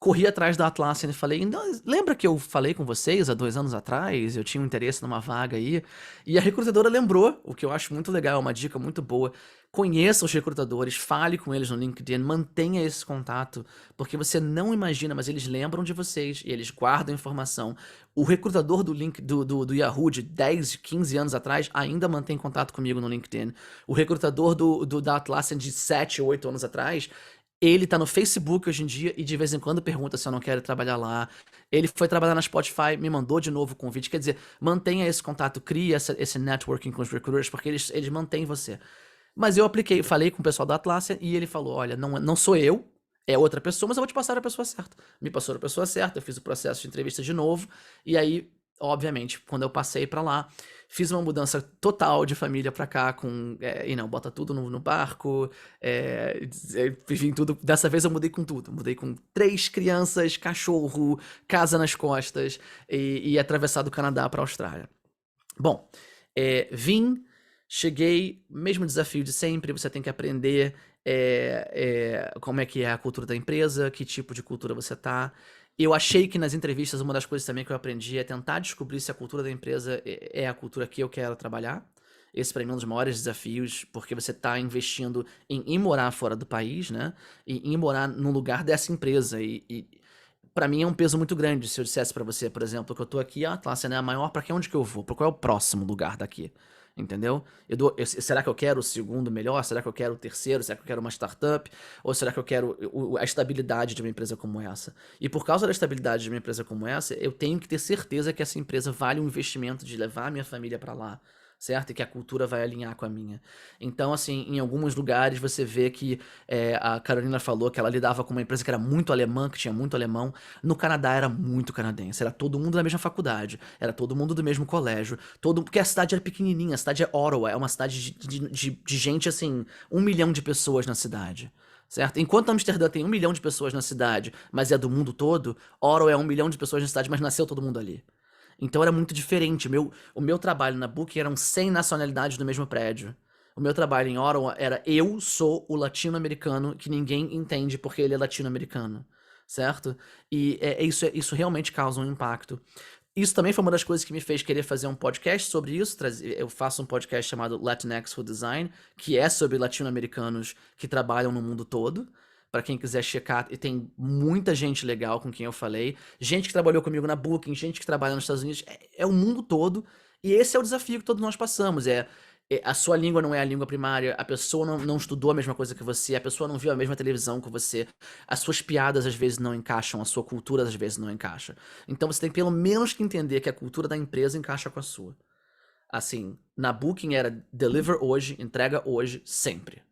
Corri atrás da Atlassian e falei, lembra que eu falei com vocês há 2 anos atrás? Eu tinha um interesse numa vaga aí. E a recrutadora lembrou, o que eu acho muito legal, uma dica muito boa. Conheça os recrutadores, fale com eles no LinkedIn, mantenha esse contato, porque você não imagina, mas eles lembram de vocês e eles guardam informação. O recrutador do Yahoo de 10, 15 anos atrás ainda mantém contato comigo no LinkedIn. O recrutador da Atlassian de 7 ou 8 anos atrás, ele tá no Facebook hoje em dia e de vez em quando pergunta se eu não quero trabalhar lá. Ele foi trabalhar na Spotify, me mandou de novo o convite. Quer dizer, mantenha esse contato, crie esse networking com os recruiters, porque eles mantêm você. Mas eu apliquei, falei com o pessoal da Atlassian e ele falou, olha, não sou eu, é outra pessoa, mas eu vou te passar a pessoa certa. Me passou a pessoa certa, eu fiz o processo de entrevista de novo, e aí, obviamente, quando eu passei pra lá, fiz uma mudança total de família pra cá, bota tudo no barco, enfim, tudo. Dessa vez eu mudei com tudo. Mudei com 3 crianças, cachorro, casa nas costas e atravessar do Canadá pra Austrália. Bom, cheguei, mesmo desafio de sempre, você tem que aprender como é que é a cultura da empresa, que tipo de cultura você tá. Eu achei que nas entrevistas uma das coisas também que eu aprendi é tentar descobrir se a cultura da empresa é a cultura que eu quero trabalhar. Esse para mim é um dos maiores desafios, porque você tá investindo em morar fora do país, né? E em morar num lugar dessa empresa. E para mim é um peso muito grande se eu dissesse para você, por exemplo, que eu tô aqui, a Atlassian é a maior, para onde que eu vou? Para qual é o próximo lugar daqui? Entendeu? Será que eu quero o segundo melhor? Será que eu quero o terceiro? Será que eu quero uma startup? Ou será que eu quero a estabilidade de uma empresa como essa? E por causa da estabilidade de uma empresa como essa, eu tenho que ter certeza que essa empresa vale um investimento de levar a minha família para lá, certo? E que a cultura vai alinhar com a minha. Então, assim, em alguns lugares você vê que a Carolina falou que ela lidava com uma empresa que era muito alemã, que tinha muito alemão. No Canadá era muito canadense, era todo mundo da mesma faculdade, era todo mundo do mesmo colégio, porque a cidade era pequenininha, a cidade é Ottawa, é uma cidade de gente, assim, 1 milhão de pessoas na cidade. Certo? Enquanto Amsterdã tem 1 milhão de pessoas na cidade, mas é do mundo todo, Ottawa é 1 milhão de pessoas na cidade, mas nasceu todo mundo ali. Então era muito diferente. O meu trabalho na Book eram 100 nacionalidades no mesmo prédio. O meu trabalho em Ottawa era eu sou o latino-americano que ninguém entende porque ele é latino-americano, certo? E isso realmente causa um impacto. Isso também foi uma das coisas que me fez querer fazer um podcast sobre isso. Eu faço um podcast chamado Latinx for Design, que é sobre latino-americanos que trabalham no mundo todo. para quem quiser checar, e tem muita gente legal com quem eu falei, gente que trabalhou comigo na Booking, gente que trabalha nos Estados Unidos, é o mundo todo, e esse é o desafio que todos nós passamos, a sua língua não é a língua primária, a pessoa não estudou a mesma coisa que você, a pessoa não viu a mesma televisão que você, as suas piadas às vezes não encaixam, a sua cultura às vezes não encaixa. Então você tem pelo menos que entender que a cultura da empresa encaixa com a sua. Assim, na Booking era deliver hoje, entrega hoje, sempre.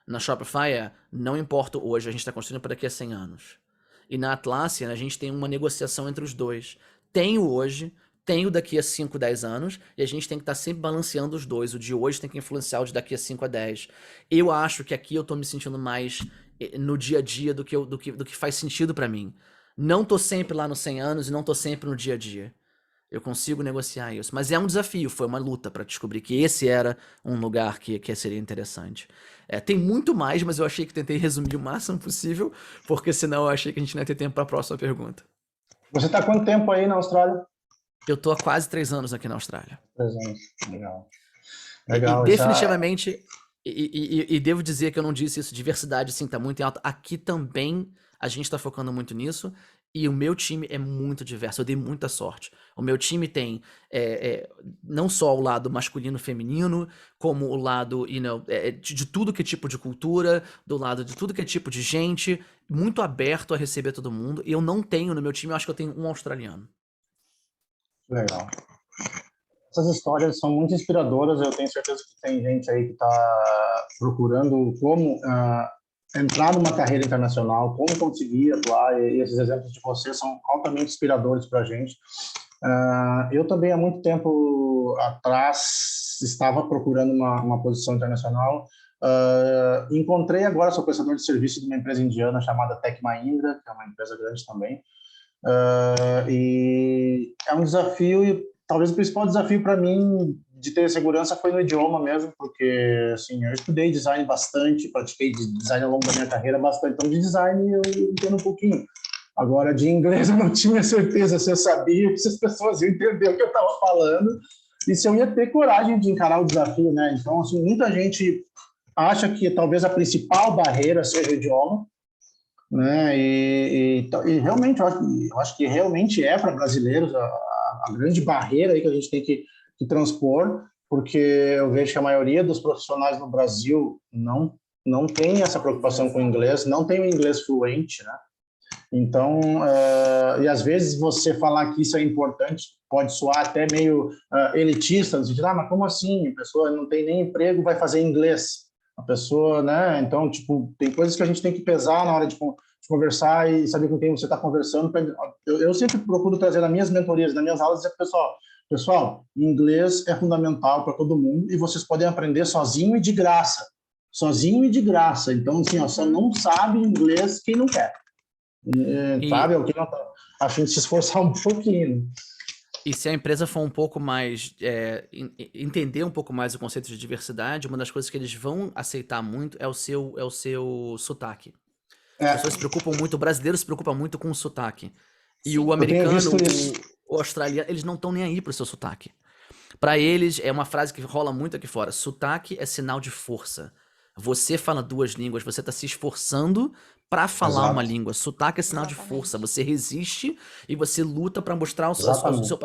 Na Shopify não importa hoje, a gente está construindo para daqui a 100 anos. E na Atlassian a gente tem uma negociação entre os dois. Tenho hoje, tenho daqui a 5, 10 anos, e a gente tem que estar sempre balanceando os dois. O de hoje tem que influenciar o de daqui a 5 a 10. Eu acho que aqui eu tô me sentindo mais no dia a dia do que faz sentido para mim. Não tô sempre lá nos 100 anos e não tô sempre no dia a dia. Eu consigo negociar isso. Mas é um desafio, foi uma luta para descobrir que esse era um lugar que seria interessante. Tem muito mais, mas eu achei que tentei resumir o máximo possível, porque senão eu achei que a gente não ia ter tempo para a próxima pergunta. Você está há quanto tempo aí na Austrália? Eu tô há quase 3 anos aqui na Austrália. 3 anos, legal. Legal. E definitivamente, e devo dizer que eu não disse isso, diversidade sim, tá muito em alta. Aqui também a gente tá focando muito nisso, e o meu time é muito diverso, eu dei muita sorte. O meu time tem não só o lado masculino feminino, como o lado de tudo que é tipo de cultura, do lado de tudo que é tipo de gente, muito aberto a receber todo mundo. E eu não tenho no meu time, eu acho que eu tenho um australiano. Legal. Essas histórias são muito inspiradoras, eu tenho certeza que tem gente aí que está procurando como entrar numa carreira internacional, como conseguir atuar, e esses exemplos de você são altamente inspiradores para a gente. Eu também, há muito tempo atrás, estava procurando uma posição internacional. Encontrei agora, sou prestador de serviço de uma empresa indiana chamada Tech Mahindra, que é uma empresa grande também. E é um desafio, e talvez o principal desafio para mim de ter segurança foi no idioma mesmo, porque assim, eu estudei design bastante, pratiquei design ao longo da minha carreira bastante, então de design eu entendo um pouquinho. Agora, de inglês eu não tinha certeza se eu sabia, se as pessoas iam entender o que eu estava falando, e se eu ia ter coragem de encarar o desafio, né? Então, assim, muita gente acha que talvez a principal barreira seja o idioma, né? E realmente, eu acho que realmente para brasileiros a grande barreira aí que a gente tem que transpor, porque eu vejo que a maioria dos profissionais no Brasil não tem essa preocupação com o inglês, não tem o inglês fluente, né? Então, e às vezes você falar que isso é importante pode soar até meio elitista, no sentido, mas como assim? A pessoa não tem nem emprego, vai fazer inglês. A pessoa, né? Então, tipo, tem coisas que a gente tem que pesar na hora de conversar e saber com quem você está conversando. Eu sempre procuro trazer nas minhas mentorias, nas minhas aulas, dizer para o pessoal, inglês é fundamental para todo mundo e vocês podem aprender sozinho e de graça. Sozinho e de graça. Então, assim, só não sabe inglês quem não quer. Sabe? Alguém não tá afim de se esforçar um pouquinho. E se a empresa for um pouco mais, entender um pouco mais o conceito de diversidade, uma das coisas que eles vão aceitar muito é o seu sotaque. As pessoas se preocupam muito, o brasileiro se preocupa muito com o sotaque. E o americano, o australiano, eles não estão nem aí pro seu sotaque. Para eles, é uma frase que rola muito aqui fora, sotaque é sinal de força. Você fala 2 línguas, você tá se esforçando para falar uma língua. Sotaque é sinal de força. Você resiste e você luta para mostrar o seu...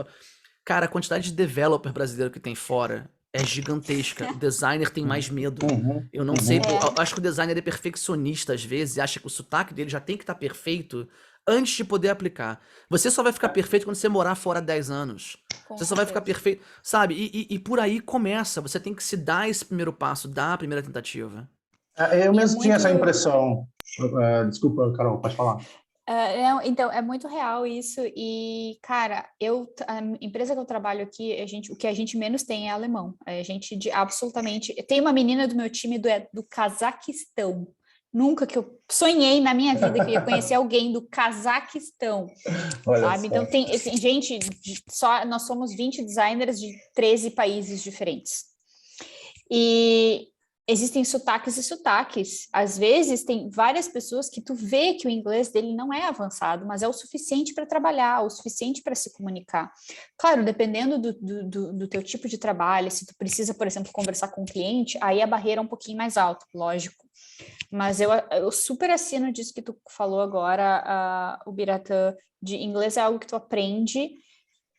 Cara, a quantidade de developer brasileiro que tem fora é gigantesca. O designer tem mais medo. Eu não sei, eu acho que o designer é perfeccionista às vezes e acha que o sotaque dele já tem que estar perfeito antes de poder aplicar. Você só vai ficar perfeito quando você morar fora 10 anos. Você só vai ficar perfeito, sabe? E por aí começa. Você tem que se dar esse primeiro passo, dar a primeira tentativa. Eu mesmo tinha essa impressão. Desculpa, Carol, pode falar. Então, é muito real isso. E, cara, a empresa que eu trabalho aqui, o que a gente menos tem é alemão. A gente absolutamente... Tem uma menina do meu time do Cazaquistão. Nunca que eu sonhei na minha vida que eu ia conhecer alguém do Cazaquistão, sabe? Então, tem gente, nós somos 20 designers de 13 países diferentes. E existem sotaques e sotaques. Às vezes tem várias pessoas que tu vê que o inglês dele não é avançado, mas é o suficiente para trabalhar, o suficiente para se comunicar. Claro, dependendo do teu tipo de trabalho, se tu precisa, por exemplo, conversar com um cliente, aí a barreira é um pouquinho mais alta, lógico. Mas eu super assino disso que tu falou agora, o Biratã, de inglês é algo que tu aprende.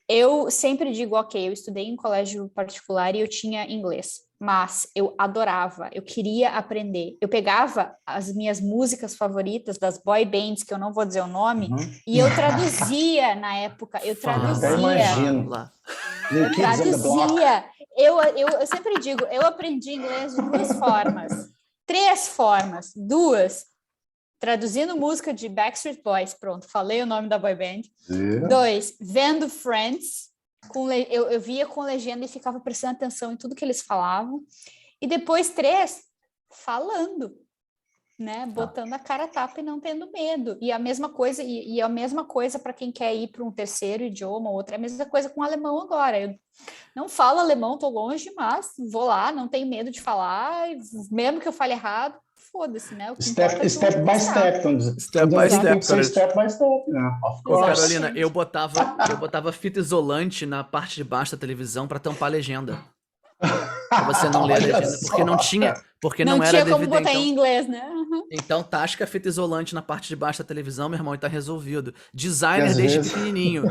Eu sempre digo, ok, eu estudei em colégio particular e eu tinha inglês, mas eu adorava, eu queria aprender. Eu pegava as minhas músicas favoritas das boy bands, que eu não vou dizer o nome, e eu traduzia na época, eu traduzia. Até imagino. Eu traduzia. Eu sempre digo, eu aprendi inglês de 2 formas, 3 formas, 2. Traduzindo música de Backstreet Boys, pronto, falei o nome da boy band. 2, vendo Friends, eu via com legenda e ficava prestando atenção em tudo que eles falavam. E depois 3, falando, né? Botando a cara a tapa e não tendo medo. E a mesma coisa, e a mesma coisa para quem quer ir para um terceiro idioma, outra, é a mesma coisa com o alemão agora. Eu não falo alemão, tô longe, mas vou lá, não tenho medo de falar, mesmo que eu fale errado. Foda-se, né? Step by step. Step by step. Step by step, né? Of course. Carolina, eu botava fita isolante na parte de baixo da televisão para tampar a legenda. Pra você não ler a legenda, porque não era como DVD, botar então, em inglês, né? Uhum. Então tasca a fita isolante na parte de baixo da televisão, meu irmão, e tá resolvido. Designer desde pequenininho.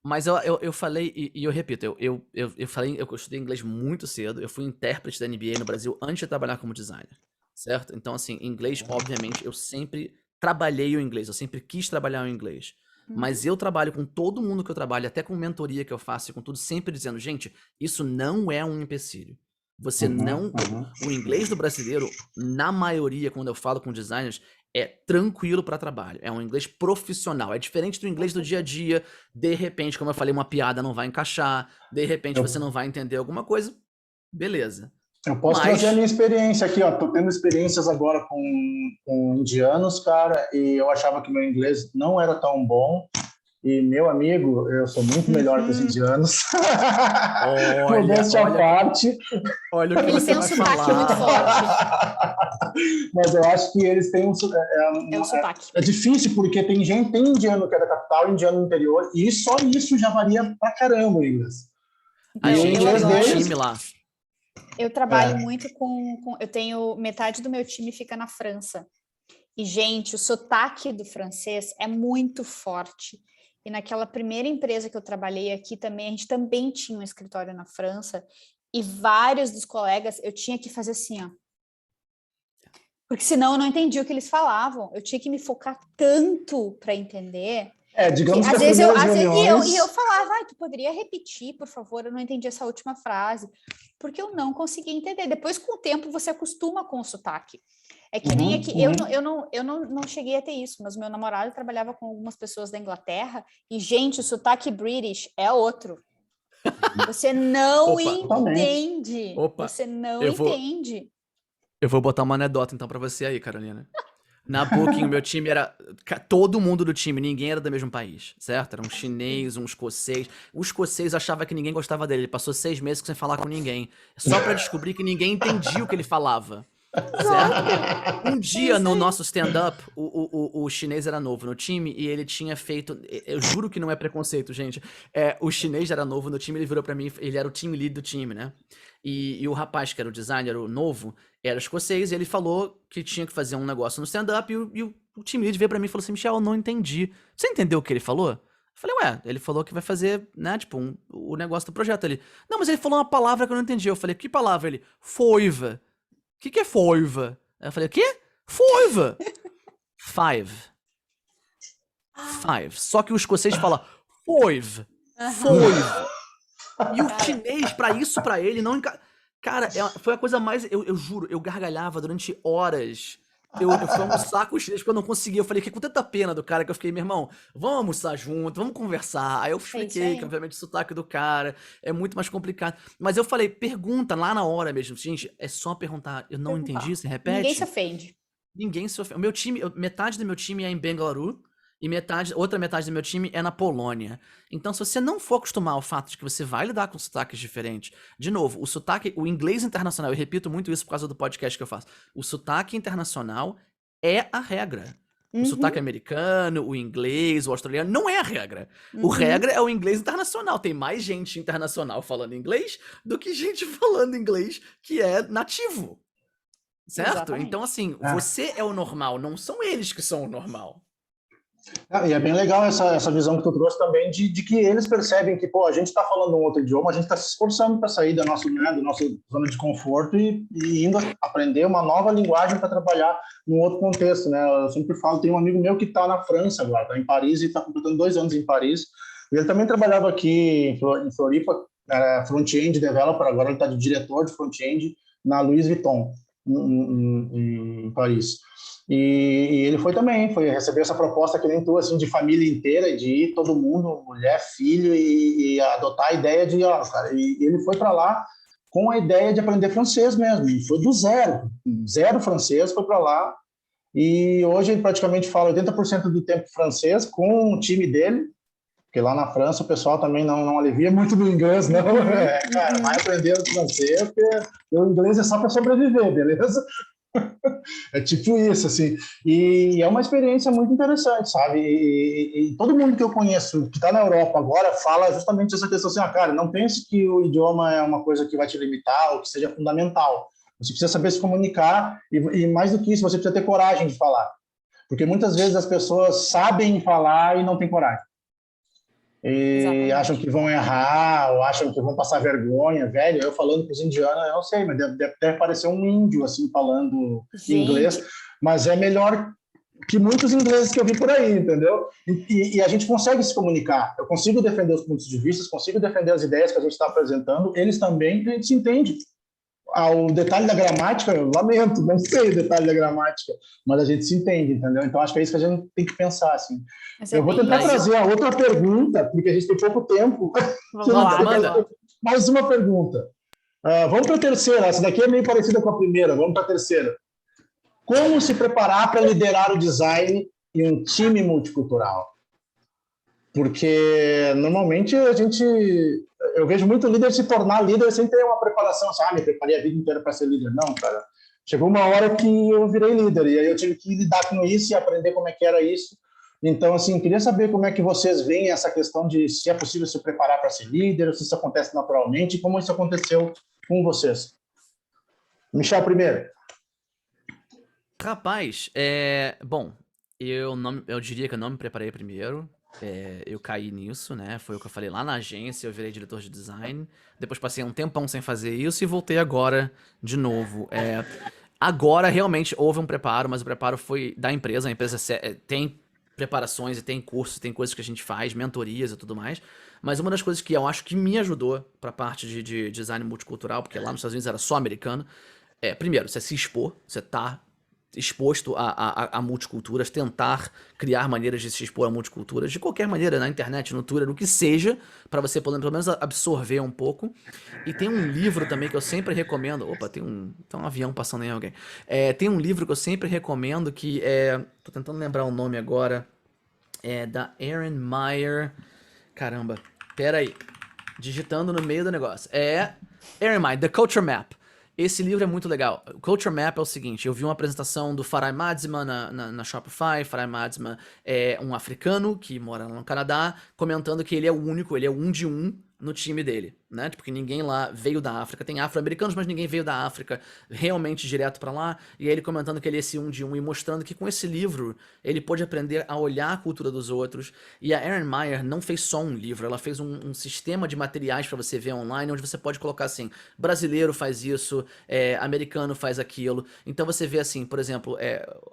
Mas eu falei, e eu repito, eu falei, eu estudei inglês muito cedo, eu fui intérprete da NBA no Brasil antes de trabalhar como designer, certo? Então, assim, inglês, obviamente, eu sempre trabalhei o inglês, eu sempre quis trabalhar o inglês. Mas eu trabalho com todo mundo que eu trabalho, até com mentoria que eu faço e com tudo, sempre dizendo, gente, isso não é um empecilho. Você não... O inglês do brasileiro, na maioria, quando eu falo com designers, é tranquilo para trabalho. É um inglês profissional. É diferente do inglês do dia a dia. De repente, como eu falei, uma piada não vai encaixar. De repente, você não vai entender alguma coisa. Beleza. Eu posso trazer a minha experiência aqui, ó. Tô tendo experiências agora com indianos, cara, e eu achava que meu inglês não era tão bom. E, meu amigo, eu sou muito melhor que os indianos. Modéstia à parte. Olha o que eles têm um sotaque muito forte. Mas eu acho que eles têm um sotaque. É difícil, porque tem indiano que é da capital, indiano no interior, e só isso já varia pra caramba o inglês. A gente tem um time lá. Eu trabalho muito com... Eu tenho... Metade do meu time fica na França. E, gente, o sotaque do francês é muito forte. E naquela primeira empresa que eu trabalhei aqui também, a gente também tinha um escritório na França, e vários dos colegas, eu tinha que fazer assim, ó. Porque senão eu não entendia o que eles falavam. Eu tinha que me focar tanto para entender. Digamos que às vezes eu falava, tu poderia repetir, por favor? Eu não entendi essa última frase. Porque eu não conseguia entender. Depois, com o tempo, você acostuma com o sotaque. É que nem aqui, eu não cheguei a ter isso, mas meu namorado trabalhava com algumas pessoas da Inglaterra e, gente, o sotaque British é outro. Você não entende. Você não entende. Eu vou botar uma anedota, então, pra você aí, Carolina. Na Booking, meu time era... Todo mundo do time, ninguém era do mesmo país, certo? Era um chinês, um escocês. O escocês achava que ninguém gostava dele. Ele passou 6 meses sem falar com ninguém. Só pra descobrir que ninguém entendia o que ele falava. Certo? Um dia no nosso stand-up, o chinês era novo no time e ele tinha feito. Eu juro que não é preconceito, gente. O chinês era novo no time, ele virou pra mim, ele era o team lead do time, né? E o rapaz que era o designer, o novo, era escocês e ele falou que tinha que fazer um negócio no stand-up e o team lead veio pra mim e falou assim: Michel, eu não entendi. Você entendeu o que ele falou? Eu falei, ele falou que vai fazer, né, tipo, o negócio do projeto ali. Não, mas ele falou uma palavra que eu não entendi. Eu falei, que palavra? Ele, foiva. O que é foiva? Eu falei, o quê? Foiva! Five. Só que o escocês fala foive. Foive. E o chinês, pra ele, não... Cara, foi a coisa mais... Eu juro, eu gargalhava durante horas. Eu fui almoçar com o chinês porque eu não conseguia. Eu falei, com tanta pena do cara que eu fiquei, meu irmão, vamos almoçar junto, vamos conversar. Aí eu expliquei que, obviamente, o sotaque do cara é muito mais complicado. Mas eu falei, pergunta lá na hora mesmo. Gente, é só perguntar. Eu não entendi, você repete? Ninguém se ofende. Ninguém se ofende. O meu time, metade do meu time é em Bangalore e outra metade do meu time é na Polônia. Então, se você não for acostumar ao fato de que você vai lidar com sotaques diferentes, de novo, o inglês internacional, eu repito muito isso por causa do podcast que eu faço, o sotaque internacional é a regra. O sotaque americano, o inglês, o australiano, não é a regra. O regra é o inglês internacional. Tem mais gente internacional falando inglês do que gente falando inglês que é nativo. Certo? Exatamente. Então, assim, você é o normal, não são eles que são o normal. E é bem legal essa visão que tu trouxe também de que eles percebem que, pô, a gente está falando um outro idioma, a gente está se esforçando para sair da nossa zona de conforto e indo aprender uma nova linguagem para trabalhar num outro contexto, né? Eu sempre falo, tem um amigo meu que está na França agora, está em Paris e está completando 2 anos em Paris. E ele também trabalhava aqui em Floripa, front-end developer, agora ele está de diretor de front-end na Louis Vuitton, em Paris. E ele foi receber essa proposta que nem tu, assim, de família inteira, de ir todo mundo, mulher, filho, e adotar a ideia de, cara, e ele foi para lá com a ideia de aprender francês mesmo, e foi do zero francês, foi para lá, e hoje ele praticamente fala 80% do tempo francês com o time dele, porque lá na França o pessoal também não alivia muito do inglês, não. Cara, vai aprender o francês, porque o inglês é só para sobreviver, beleza? É tipo isso, assim. E é uma experiência muito interessante, sabe? E todo mundo que eu conheço que está na Europa agora fala justamente essa questão assim, cara, não pense que o idioma é uma coisa que vai te limitar ou que seja fundamental. Você precisa saber se comunicar e mais do que isso, você precisa ter coragem de falar. Porque muitas vezes as pessoas sabem falar e não têm coragem. E acham que vão errar, ou acham que vão passar vergonha, velho. Eu falando com os indianos, eu não sei, mas deve parecer um índio, assim, falando inglês, mas é melhor que muitos ingleses que eu vi por aí, entendeu? E a gente consegue se comunicar, eu consigo defender os pontos de vista, consigo defender as ideias que a gente está apresentando, eles também, a gente se entende. O detalhe da gramática, eu lamento, não sei o detalhe da gramática, mas a gente se entende, entendeu? Então, acho que é isso que a gente tem que pensar, assim. Eu vou tentar trazer a outra pergunta, porque a gente tem pouco tempo. Vamos lá, manda. Mais uma pergunta. Vamos para a terceira, essa daqui é meio parecida com a primeira, vamos para a terceira. Como se preparar para liderar o design em um time multicultural? Porque, normalmente, eu vejo muito líder se tornar líder sem ter uma preparação, sabe? Me preparei a vida inteira para ser líder. Não, cara. Chegou uma hora que eu virei líder e aí eu tive que lidar com isso e aprender como é que era isso. Então, assim, queria saber como é que vocês veem essa questão de se é possível se preparar para ser líder, se isso acontece naturalmente e como isso aconteceu com vocês. Michel, primeiro. Rapaz, bom, eu diria que eu não me preparei primeiro. Eu caí nisso, né? Foi o que eu falei lá na agência, eu virei diretor de design. Depois passei um tempão sem fazer isso e voltei agora de novo. Agora realmente houve um preparo, mas o preparo foi da empresa. A empresa tem preparações e tem cursos, tem coisas que a gente faz, mentorias e tudo mais. Mas uma das coisas que eu acho que me ajudou pra parte de design multicultural, porque lá nos Estados Unidos era só americano, primeiro, você se expor, você tá exposto a multiculturas, tentar criar maneiras de se expor a multiculturas, de qualquer maneira, na internet, no Twitter, no que seja, para você pelo menos absorver um pouco. E tem um livro também que eu sempre recomendo. Opa, tem um avião passando em alguém. Tem um livro que eu sempre recomendo que tô tentando lembrar o nome agora. É da Erin Meyer. Caramba, pera aí. Digitando no meio do negócio. Erin Meyer, The Culture Map. Esse livro é muito legal. O Culture Map é o seguinte, eu vi uma apresentação do Farai Madsma na Shopify. Farai Madsma é um africano que mora lá no Canadá, comentando que ele é o único, ele é um de um no time dele, né? Porque ninguém lá veio da África. Tem afro-americanos, mas ninguém veio da África realmente direto pra lá. E aí ele comentando que ele é esse um de um e mostrando que com esse livro ele pôde aprender a olhar a cultura dos outros. E a Erin Meyer não fez só um livro, ela fez um sistema de materiais pra você ver online, onde você pode colocar assim, brasileiro faz isso, americano faz aquilo. Então você vê assim, por exemplo,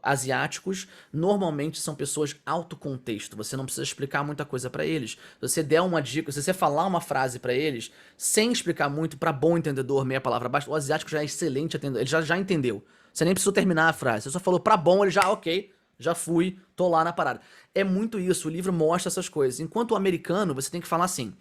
asiáticos normalmente são pessoas alto contexto. Você não precisa explicar muita coisa pra eles. Se você der uma dica, se você falar uma frase pra eles, sem explicar muito, pra bom entendedor, meia palavra abaixo, o asiático já é excelente atendedor, ele já entendeu. Você nem precisou terminar a frase, você só falou pra bom, ele já, ok, já fui, tô lá na parada. É muito isso, o livro mostra essas coisas. Enquanto o americano, você tem que falar assim,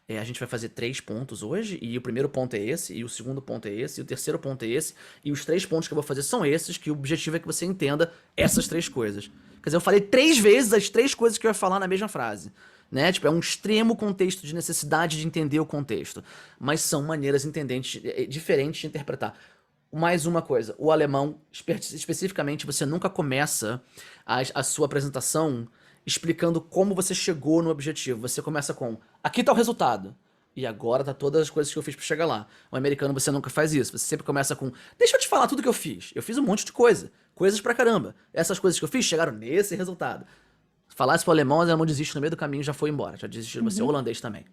a gente vai fazer 3 pontos hoje, e o primeiro ponto é esse, e o segundo ponto é esse, e o terceiro ponto é esse, e os 3 pontos que eu vou fazer são esses, que o objetivo é que você entenda essas 3 coisas. Quer dizer, eu falei 3 vezes as 3 coisas que eu ia falar na mesma frase. Né? Tipo, é um extremo contexto de necessidade de entender o contexto. Mas são maneiras diferentes de interpretar. Mais uma coisa, o alemão, especificamente, você nunca começa a sua apresentação explicando como você chegou no objetivo. Você começa com, aqui tá o resultado. E agora tá todas as coisas que eu fiz pra chegar lá. O americano, você nunca faz isso. Você sempre começa com, deixa eu te falar tudo que eu fiz. Eu fiz um monte de coisa. Coisas pra caramba. Essas coisas que eu fiz chegaram nesse resultado. Falar isso pro alemão, o alemão desiste no meio do caminho e já foi embora. Já desistiu de você. O holandês também.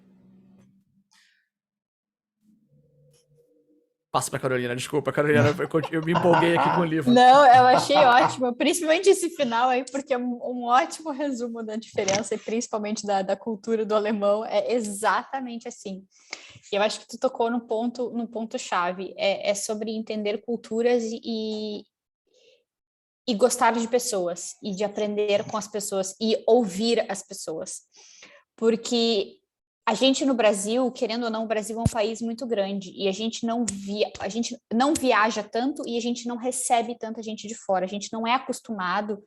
Passa pra Carolina, desculpa, Carolina, eu me empolguei aqui com o livro. Não, eu achei ótimo, principalmente esse final aí, porque é um ótimo resumo da diferença, e principalmente da cultura do alemão, é exatamente assim. E eu acho que tu tocou no ponto-chave, é sobre entender culturas e gostar de pessoas, e de aprender com as pessoas, e ouvir as pessoas. Porque a gente no Brasil, querendo ou não, o Brasil é um país muito grande e a gente não viaja tanto e a gente não recebe tanta gente de fora. A gente não é acostumado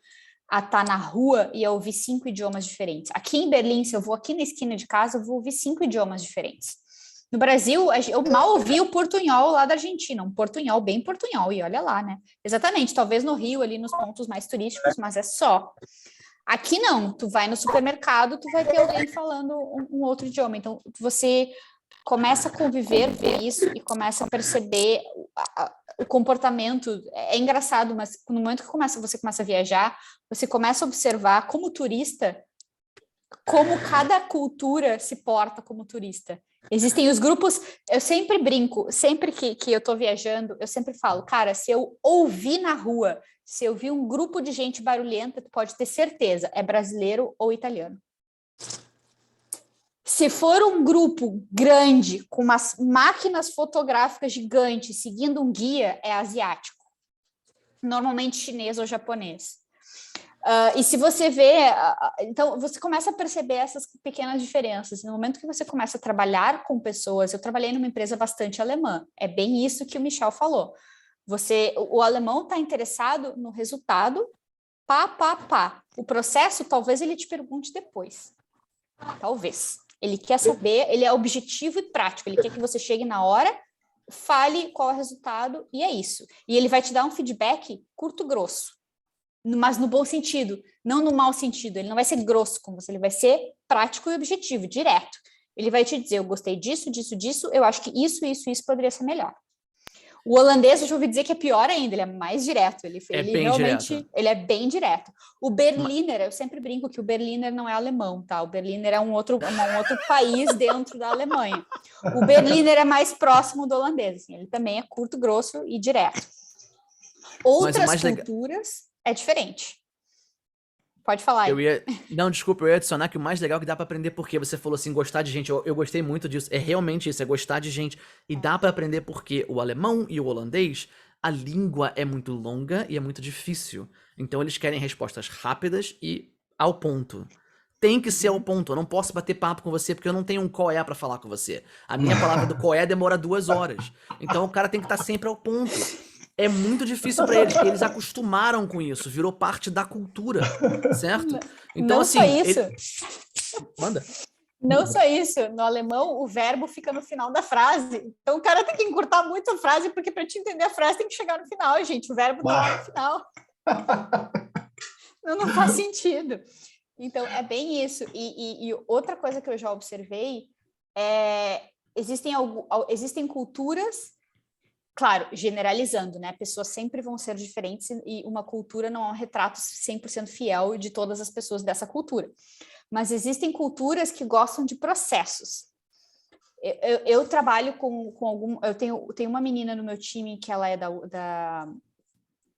a estar na rua e a ouvir 5 idiomas diferentes. Aqui em Berlim, se eu vou aqui na esquina de casa, eu vou ouvir 5 idiomas diferentes. No Brasil, eu mal ouvi o portunhol lá da Argentina, um portunhol bem portunhol, e olha lá, né? Exatamente, talvez no Rio, ali nos pontos mais turísticos, mas é só. Aqui não, tu vai no supermercado, tu vai ter alguém falando um outro idioma. Então, você começa a conviver com isso e começa a perceber o comportamento. É engraçado, mas no momento que você começa a viajar, você começa a observar como turista, como cada cultura se porta como turista. Existem os grupos, eu sempre brinco, sempre que eu estou viajando, eu sempre falo, cara, se eu ouvir na rua, se eu vi um grupo de gente barulhenta, tu pode ter certeza, é brasileiro ou italiano. Se for um grupo grande, com umas máquinas fotográficas gigantes, seguindo um guia, é asiático. Normalmente chinês ou japonês. E se você vê, então você começa a perceber essas pequenas diferenças. No momento que você começa a trabalhar com pessoas, eu trabalhei numa empresa bastante alemã, é bem isso que o Michel falou. O alemão está interessado no resultado, pá. O processo, talvez ele te pergunte depois. Talvez. Ele quer saber, ele é objetivo e prático, ele quer que você chegue na hora, fale qual é o resultado, e é isso. E ele vai te dar um feedback curto, grosso. Mas no bom sentido, não no mau sentido. Ele não vai ser grosso com você, ele vai ser prático e objetivo, direto. Ele vai te dizer, eu gostei disso, eu acho que isso poderia ser melhor. O holandês, eu já ouvi dizer que é pior ainda, ele é mais direto. Ele realmente direto. Ele é bem direto. O Berliner, eu sempre brinco que o Berliner não é alemão, tá? O Berliner é um outro país dentro da Alemanha. O Berliner é mais próximo do holandês, assim, ele também é curto, grosso e direto. Outras culturas é diferente. Pode falar aí. Não, desculpa, eu ia adicionar que o mais legal é que dá pra aprender porque você falou assim, gostar de gente. Eu gostei muito disso. É realmente isso, é gostar de gente. E dá pra aprender porque o alemão e o holandês, a língua é muito longa e é muito difícil. Então eles querem respostas rápidas e ao ponto. Tem que ser ao ponto. Eu não posso bater papo com você porque eu não tenho um qual é pra falar com você. A minha palavra do qual é demora 2 horas. Então o cara tem que estar sempre ao ponto. É muito difícil pra eles, porque eles acostumaram com isso, virou parte da cultura, certo? Então, não assim, só isso. Manda. Não só isso, no alemão o verbo fica no final da frase. Então o cara tem que encurtar muito a frase, porque para te entender a frase tem que chegar no final, gente. O verbo tá lá no final. Não faz sentido. Então é bem isso. E outra coisa que eu já observei é existem culturas. Claro, generalizando, né? Pessoas sempre vão ser diferentes e uma cultura não é um retrato 100% fiel de todas as pessoas dessa cultura. Mas existem culturas que gostam de processos. Eu trabalho com algum... Eu tenho uma menina no meu time que ela é da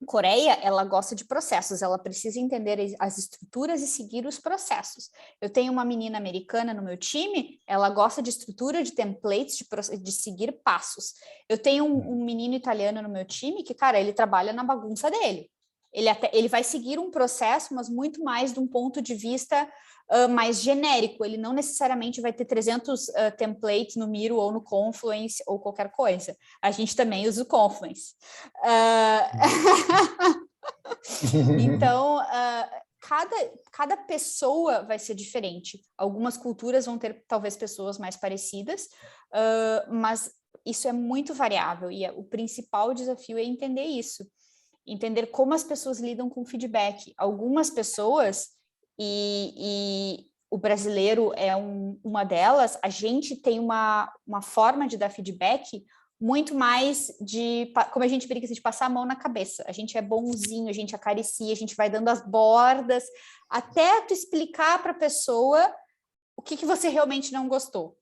Coreia, ela gosta de processos, ela precisa entender as estruturas e seguir os processos. Eu tenho uma menina americana no meu time, ela gosta de estrutura, de templates, de seguir passos. Eu tenho um menino italiano no meu time que, cara, ele trabalha na bagunça dele. Ele vai seguir um processo, mas muito mais de um ponto de vista mais genérico. Ele não necessariamente vai ter 300 templates no Miro ou no Confluence ou qualquer coisa. A gente também usa o Confluence. Então, cada pessoa vai ser diferente. Algumas culturas vão ter, talvez, pessoas mais parecidas, mas isso é muito variável, e o principal desafio é entender isso. Entender como as pessoas lidam com feedback. Algumas pessoas, e o brasileiro é uma delas, a gente tem uma forma de dar feedback muito mais como a gente brinca, de passar a mão na cabeça. A gente é bonzinho, a gente acaricia, a gente vai dando as bordas, até tu explicar para a pessoa o que você realmente não gostou.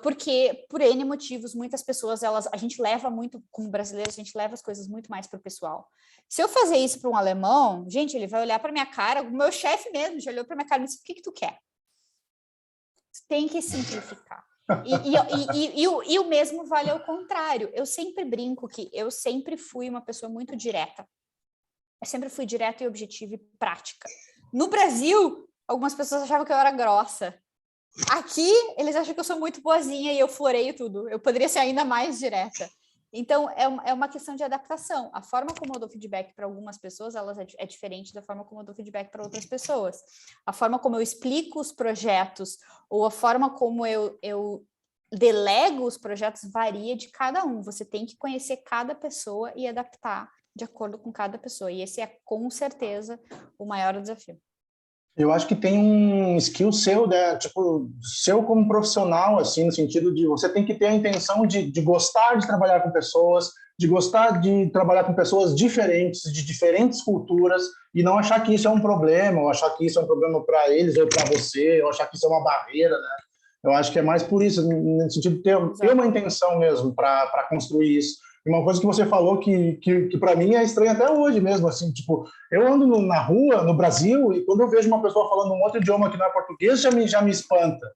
Porque, por N motivos, muitas pessoas, a gente leva muito, como brasileiro, a gente leva as coisas muito mais para o pessoal. Se eu fazer isso para um alemão, gente, ele vai olhar para minha cara, o meu chefe mesmo já olhou para minha cara e disse, o que tu quer? Tem que simplificar. E o mesmo vale ao contrário. Eu sempre brinco que eu sempre fui uma pessoa muito direta. Eu sempre fui direta e objetiva e prática. No Brasil, algumas pessoas achavam que eu era grossa. Aqui, eles acham que eu sou muito boazinha e eu floreio tudo. Eu poderia ser ainda mais direta. Então, é uma questão de adaptação. A forma como eu dou feedback para algumas pessoas, é diferente da forma como eu dou feedback para outras pessoas. A forma como eu explico os projetos ou a forma como eu delego os projetos varia de cada um. Você tem que conhecer cada pessoa e adaptar de acordo com cada pessoa. E esse é, com certeza, o maior desafio. Eu acho que tem um skill seu, né? Tipo, seu como profissional, assim, no sentido de você tem que ter a intenção de gostar de trabalhar com pessoas, de gostar de trabalhar com pessoas diferentes, de diferentes culturas, e não achar que isso é um problema, ou achar que isso é um problema para eles ou para você, ou achar que isso é uma barreira, né? Eu acho que é mais por isso, no sentido de ter uma intenção mesmo para construir isso. E uma coisa que você falou que para mim é estranho até hoje mesmo, assim, tipo, eu ando na rua, no Brasil, e quando eu vejo uma pessoa falando um outro idioma que não é português, já me espanta.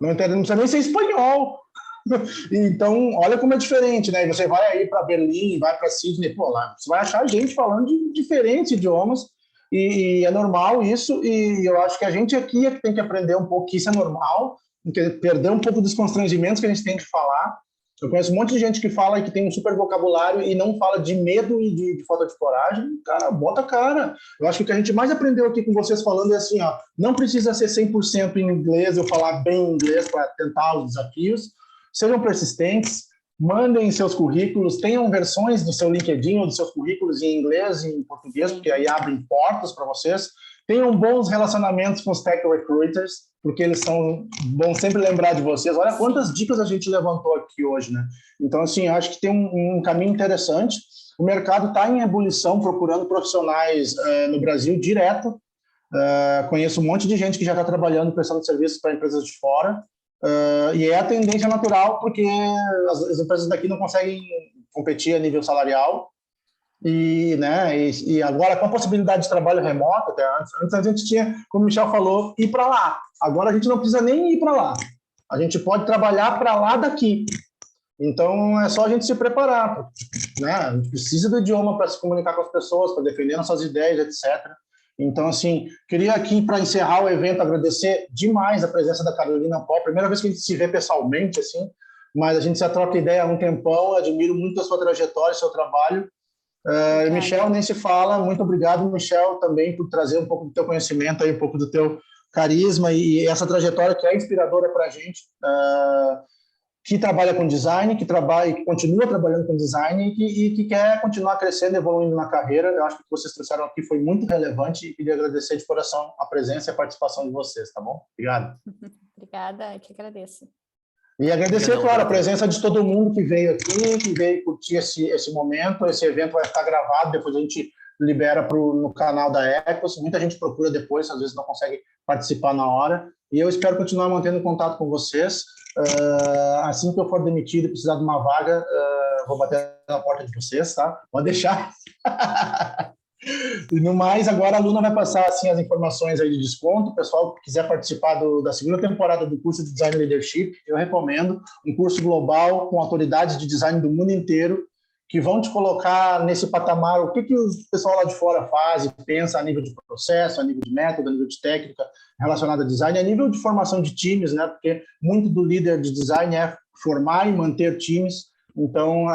Não precisa nem ser espanhol. Então, olha como é diferente, né? Você vai aí para Berlim, vai para Sydney, pô, lá você vai achar gente falando de diferentes idiomas, e é normal isso, e eu acho que a gente aqui é que tem que aprender um pouco que isso é normal, perder um pouco dos constrangimentos que a gente tem de falar. Eu conheço um monte de gente que fala e que tem um super vocabulário e não fala de medo e de falta de coragem. Cara, bota a cara. Eu acho que o que a gente mais aprendeu aqui com vocês falando é assim, ó, não precisa ser 100% em inglês, eu falar bem inglês para tentar os desafios. Sejam persistentes, mandem seus currículos, tenham versões do seu LinkedIn ou dos seus currículos em inglês e em português, porque aí abrem portas para vocês. Tenham bons relacionamentos com os tech recruiters, porque eles vão sempre lembrar de vocês. Olha quantas dicas a gente levantou aqui hoje, né? Então, assim, acho que tem um caminho interessante. O mercado está em ebulição, procurando profissionais no Brasil direto. Conheço um monte de gente que já está trabalhando, prestando serviços para empresas de fora. E é a tendência natural, porque as empresas daqui não conseguem competir a nível salarial. E agora, com a possibilidade de trabalho remoto, até antes a gente tinha, como o Michel falou, ir para lá. Agora a gente não precisa nem ir para lá. A gente pode trabalhar para lá daqui. Então, é só a gente se preparar. Né? A gente precisa do idioma para se comunicar com as pessoas, para defender nossas ideias, etc. Então, assim, queria aqui, para encerrar o evento, agradecer demais a presença da Carolina Pó. Primeira vez que a gente se vê pessoalmente, assim, mas a gente já troca ideia há um tempão. Admiro muito a sua trajetória, seu trabalho. Michel, nem se fala. Muito obrigado, Michel, também por trazer um pouco do teu conhecimento, aí, um pouco do teu carisma e essa trajetória que é inspiradora para a gente, que trabalha com design, que continua trabalhando com design e que quer continuar crescendo, evoluindo na carreira. Eu acho que o que vocês trouxeram aqui foi muito relevante e queria agradecer de coração a presença e a participação de vocês, tá bom? Obrigado. Obrigada, eu que agradeço. E agradecer, claro, a presença de todo mundo que veio aqui, que veio curtir esse momento. Esse evento vai ficar gravado, depois a gente libera no canal da Ecos. Muita gente procura depois, às vezes não consegue participar na hora. E eu espero continuar mantendo contato com vocês. Assim que eu for demitido e precisar de uma vaga, vou bater na porta de vocês, tá? Pode deixar. E no mais, agora a Luna vai passar assim, as informações aí de desconto. O pessoal que quiser participar da segunda temporada do curso de Design Leadership, eu recomendo. Um curso global com autoridades de design do mundo inteiro, que vão te colocar nesse patamar, o que o pessoal lá de fora faz e pensa a nível de processo, a nível de método, a nível de técnica relacionada a design, a nível de formação de times, né? Porque muito do líder de design é formar e manter times. Então,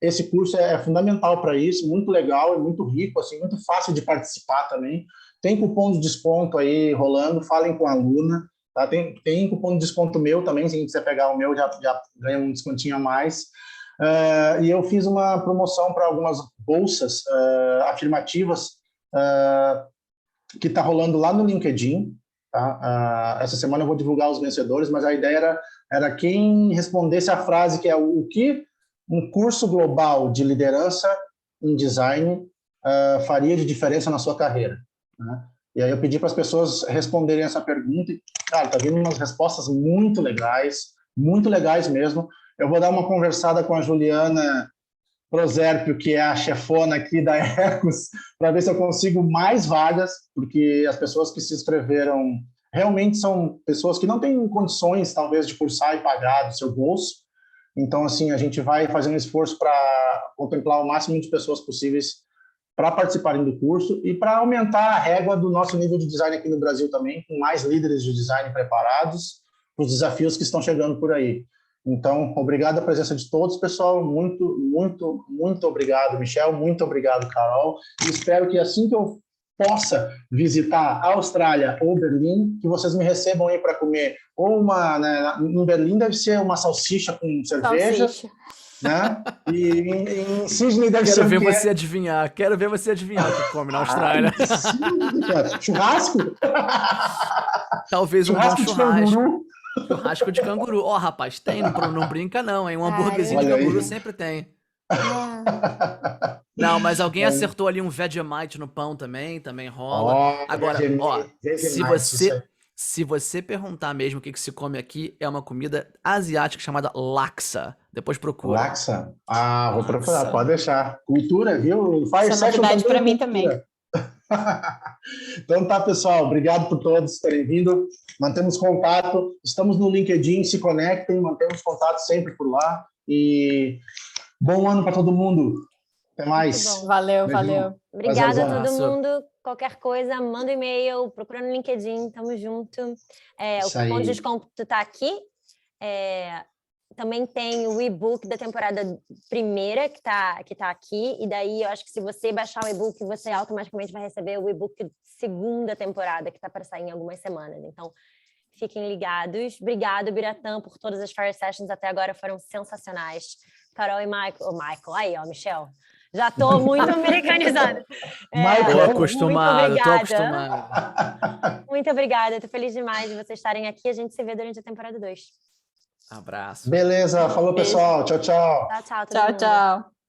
esse curso é fundamental para isso, muito legal, é muito rico, assim, muito fácil de participar também. Tem cupom de desconto aí rolando, falem com a Luna, tá? Tem cupom de desconto meu também, se você pegar o meu, já ganha um descontinho a mais. E eu fiz uma promoção para algumas bolsas afirmativas que está rolando lá no LinkedIn. Tá? Essa semana eu vou divulgar os vencedores, mas a ideia era quem respondesse a frase que é o que um curso global de liderança em design faria de diferença na sua carreira. Né? E aí eu pedi para as pessoas responderem essa pergunta e, cara, tá vindo umas respostas muito legais mesmo. Eu vou dar uma conversada com a Juliana Proserpio, que é a chefona aqui da Ecos, para ver se eu consigo mais vagas, porque as pessoas que se inscreveram realmente são pessoas que não têm condições, talvez, de cursar e pagar do seu bolso. Então, assim, a gente vai fazer um esforço para contemplar o máximo de pessoas possíveis para participarem do curso e para aumentar a régua do nosso nível de design aqui no Brasil também, com mais líderes de design preparados para os desafios que estão chegando por aí. Então, obrigado a presença de todos, pessoal. Muito, muito, muito obrigado, Michel. Muito obrigado, Carol. E espero que assim que eu possa visitar a Austrália ou Berlim, que vocês me recebam aí para comer ou né, em Berlim deve ser uma salsicha com cerveja. Né? E em Sydney deve ser Quero ver você adivinhar. Quero ver você adivinhar o que come na Austrália. Churrasco? Talvez churrasco um bom churrasco. Churrasco de canguru. Ó, rapaz, tem, não brinca não, hein? Um hambúrguerzinho de canguru sempre tem. Não, mas alguém acertou ali um Vegemite no pão também rola. Agora, ó, se você perguntar mesmo o que se come aqui, é uma comida asiática chamada laksa. Depois procura. Laksa? Vou procurar, pode deixar. Cultura, viu? Isso é novidade para mim também. Então tá, pessoal. Obrigado por todos terem vindo. Mantemos contato. Estamos no LinkedIn, se conectem, mantemos contato sempre por lá. E bom ano para todo mundo. Até mais. Valeu. Obrigada a todo mundo. Qualquer coisa, manda um e-mail, procura no LinkedIn, tamo junto. O cupom de desconto tá aqui. Também tem o e-book da temporada primeira que tá aqui, e daí eu acho que se você baixar o e-book, você automaticamente vai receber o e-book segunda temporada, que tá para sair em algumas semanas. Então, fiquem ligados. Obrigado, Biratã, por todas as Fire Sessions até agora, foram sensacionais. Carol e Michael, aí, ó, Michel. Já tô muito americanizada. Tô acostumado. Muito obrigada, tô feliz demais de vocês estarem aqui. A gente se vê durante a temporada 2. Abraço. Beleza, falou, pessoal. Tchau, tchau. Tchau.